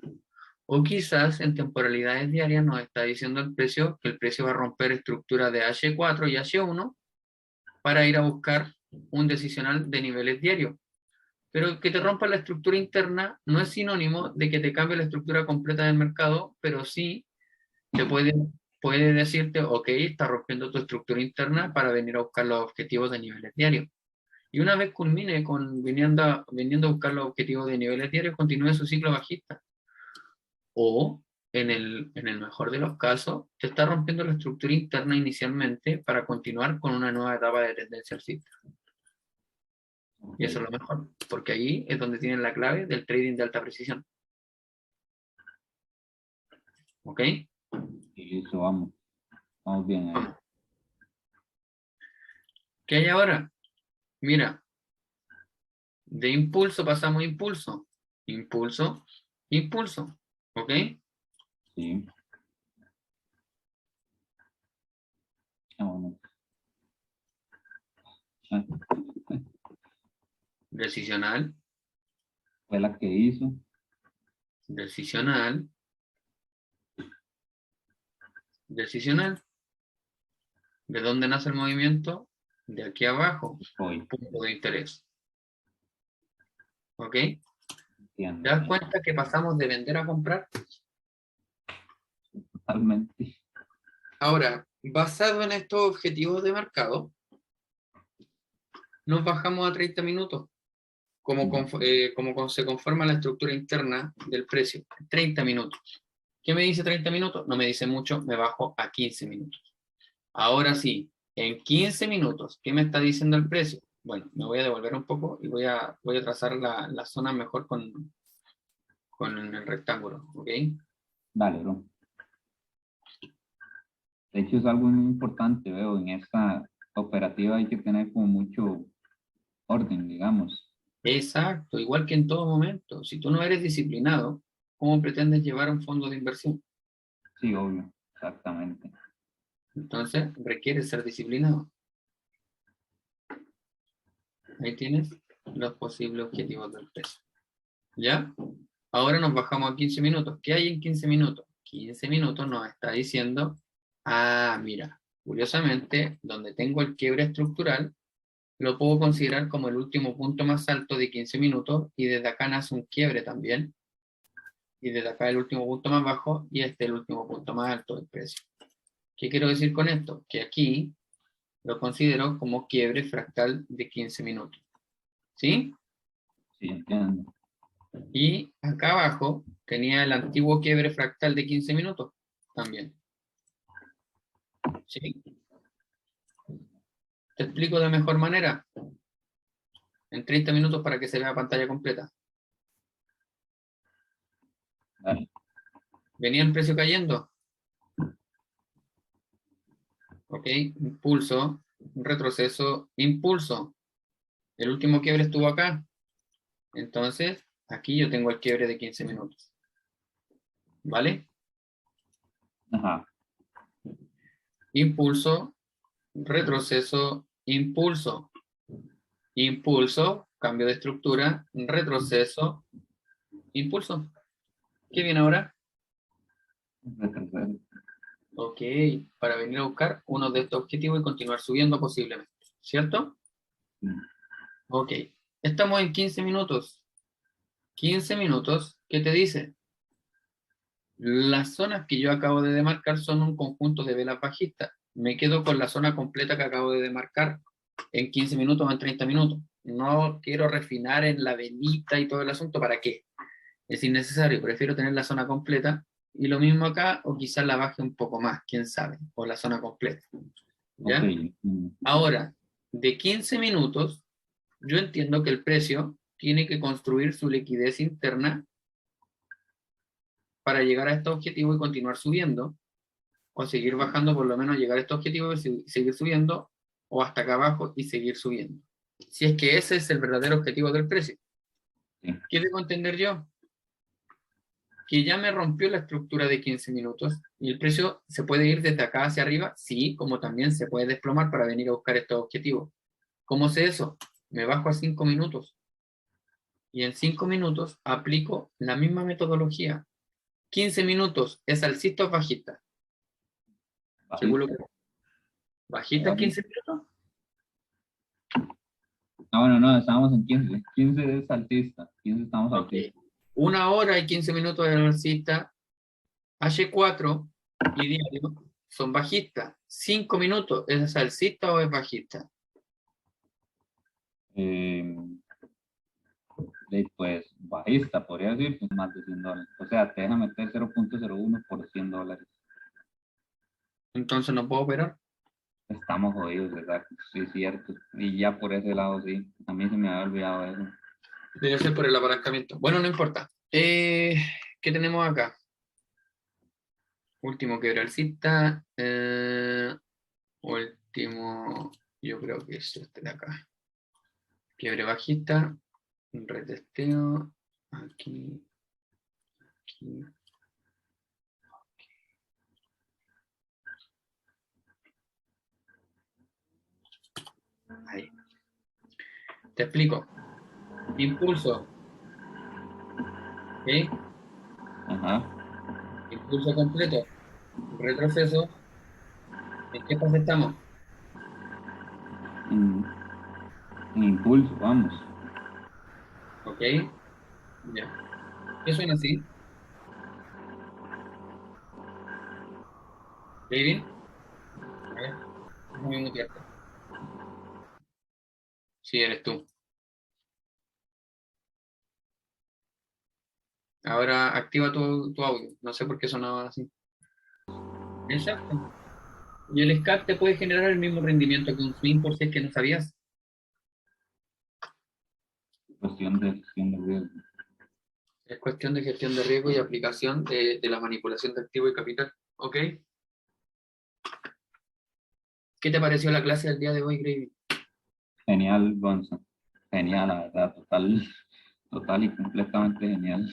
O quizás en temporalidades diarias nos está diciendo el precio que el precio va a romper estructuras de H4 y H1 para ir a buscar un decisional de niveles diarios. Pero que te rompa la estructura interna no es sinónimo de que te cambie la estructura completa del mercado, pero sí te puede decirte, ok, está rompiendo tu estructura interna para venir a buscar los objetivos de niveles diarios. Y una vez culmine con viniendo a buscar los objetivos de niveles diarios, continúe su ciclo bajista. O, en el mejor de los casos, te está rompiendo la estructura interna inicialmente para continuar con una nueva etapa de tendencia alcista. Ok. Y eso es lo mejor, porque ahí es donde tienen la clave del trading de alta precisión. ¿Ok? Y listo, vamos. Vamos bien ahí. Vamos. ¿Qué hay ahora? Mira, de impulso pasamos a impulso. Impulso, impulso. ¿Ok? Sí. Vámonos. Ah, Decisional, fue la que hizo. decisional, decisional. ¿De dónde nace el movimiento? De aquí abajo. Hoy. Punto de interés. ¿Ok? ¿Te Entiendo, das sí. cuenta que pasamos de vender a comprar? Totalmente. Ahora, basado en estos objetivos de mercado, nos bajamos a 30 minutos, como se conforma la estructura interna del precio. 30 minutos. ¿Qué me dice 30 minutos? No me dice mucho, me bajo a 15 minutos. Ahora sí, en 15 minutos, ¿qué me está diciendo el precio? Bueno, me voy a devolver un poco y voy a trazar la zona mejor con el rectángulo, ¿ok? Dale, bro. De hecho, es algo muy importante, veo, en esta operativa hay que tener como mucho orden, digamos. Exacto, igual que en todo momento. Si tú no eres disciplinado, ¿cómo pretendes llevar un fondo de inversión? Sí, obvio, exactamente. Entonces, requiere ser disciplinado. Ahí tienes los posibles objetivos del precio. ¿Ya? Ahora nos bajamos a 15 minutos. ¿Qué hay en 15 minutos? 15 minutos nos está diciendo, mira, curiosamente, donde tengo el quiebre estructural, lo puedo considerar como el último punto más alto de 15 minutos y desde acá nace un quiebre también. Y desde acá el último punto más bajo y este el último punto más alto del precio. ¿Qué quiero decir con esto? Que aquí lo considero como quiebre fractal de 15 minutos. ¿Sí? Sí, entiendo. Y acá abajo tenía el antiguo quiebre fractal de 15 minutos también. ¿Sí? ¿Te explico de mejor manera? en 30 minutos para que se vea pantalla completa. Dale. ¿Venía el precio cayendo? Ok, impulso, retroceso, impulso. El último quiebre estuvo acá. Entonces, aquí yo tengo el quiebre de 15 minutos. ¿Vale? Ajá. Impulso, retroceso, impulso. Impulso, cambio de estructura, retroceso, impulso. ¿Qué viene ahora? Retroceso. Ok, para venir a buscar uno de estos objetivos y continuar subiendo posiblemente. ¿Cierto? Ok, estamos en 15 minutos. 15 minutos, ¿qué te dice? Las zonas que yo acabo de demarcar son un conjunto de velas bajistas. Me quedo con la zona completa que acabo de demarcar en 15 minutos o en 30 minutos. No quiero refinar en la velita y todo el asunto. ¿Para qué? Es innecesario. Prefiero tener la zona completa. Y lo mismo acá, o quizás la baje un poco más, quién sabe, o la zona completa. ¿Ya? Okay. Ahora, de 15 minutos, yo entiendo que el precio tiene que construir su liquidez interna para llegar a este objetivo y continuar subiendo, o seguir bajando, por lo menos llegar a este objetivo y seguir subiendo, o hasta acá abajo y seguir subiendo. Si es que ese es el verdadero objetivo del precio. Sí. ¿Qué debo entender yo? Que ya me rompió la estructura de 15 minutos y el precio se puede ir desde acá hacia arriba, sí, como también se puede desplomar para venir a buscar estos objetivos. ¿Cómo sé eso? Me bajo a 5 minutos y en 5 minutos aplico la misma metodología. 15 minutos, ¿es alcista o bajista? Seguro que bajista 15 minutos. No, no, estábamos en 15. 15 es alcista. 15 estamos alcista. Okay. 1 hora y 15 minutos de alcista, H4 y diario son bajistas. 5 minutos, ¿es alcista o es bajista? Pues bajista, podría decir, pues más de $100. O sea, te deja meter 0.01 por $100. Entonces no puedo operar. Estamos jodidos, exacto. Sí, cierto. Y ya por ese lado, sí. A mí se me había olvidado eso. Debe ser por el apalancamiento. Bueno, no importa. ¿Qué tenemos acá? Último quebra alcista. Último, yo creo que es este de acá. Quiebre bajista. Retesteo. Aquí. Aquí. Ahí. Te explico. Impulso. ¿Ok? Ajá. Impulso completo. Retroceso. ¿En qué fase estamos? En impulso, vamos. ¿Ok? Ya. ¿Qué suena así? ¿David? A ver, déjame mutearte. Sí, eres tú. Ahora activa tu audio. No sé por qué sonaba así. Exacto. Y el SCAC te puede generar el mismo rendimiento que un swing por si es que no sabías. Cuestión de gestión de riesgo. Es cuestión de gestión de riesgo y aplicación de la manipulación de activo y capital. ¿Ok? ¿Qué te pareció la clase del día de hoy, Gravy? Genial, Gonzo. Genial, la verdad. Total y completamente genial.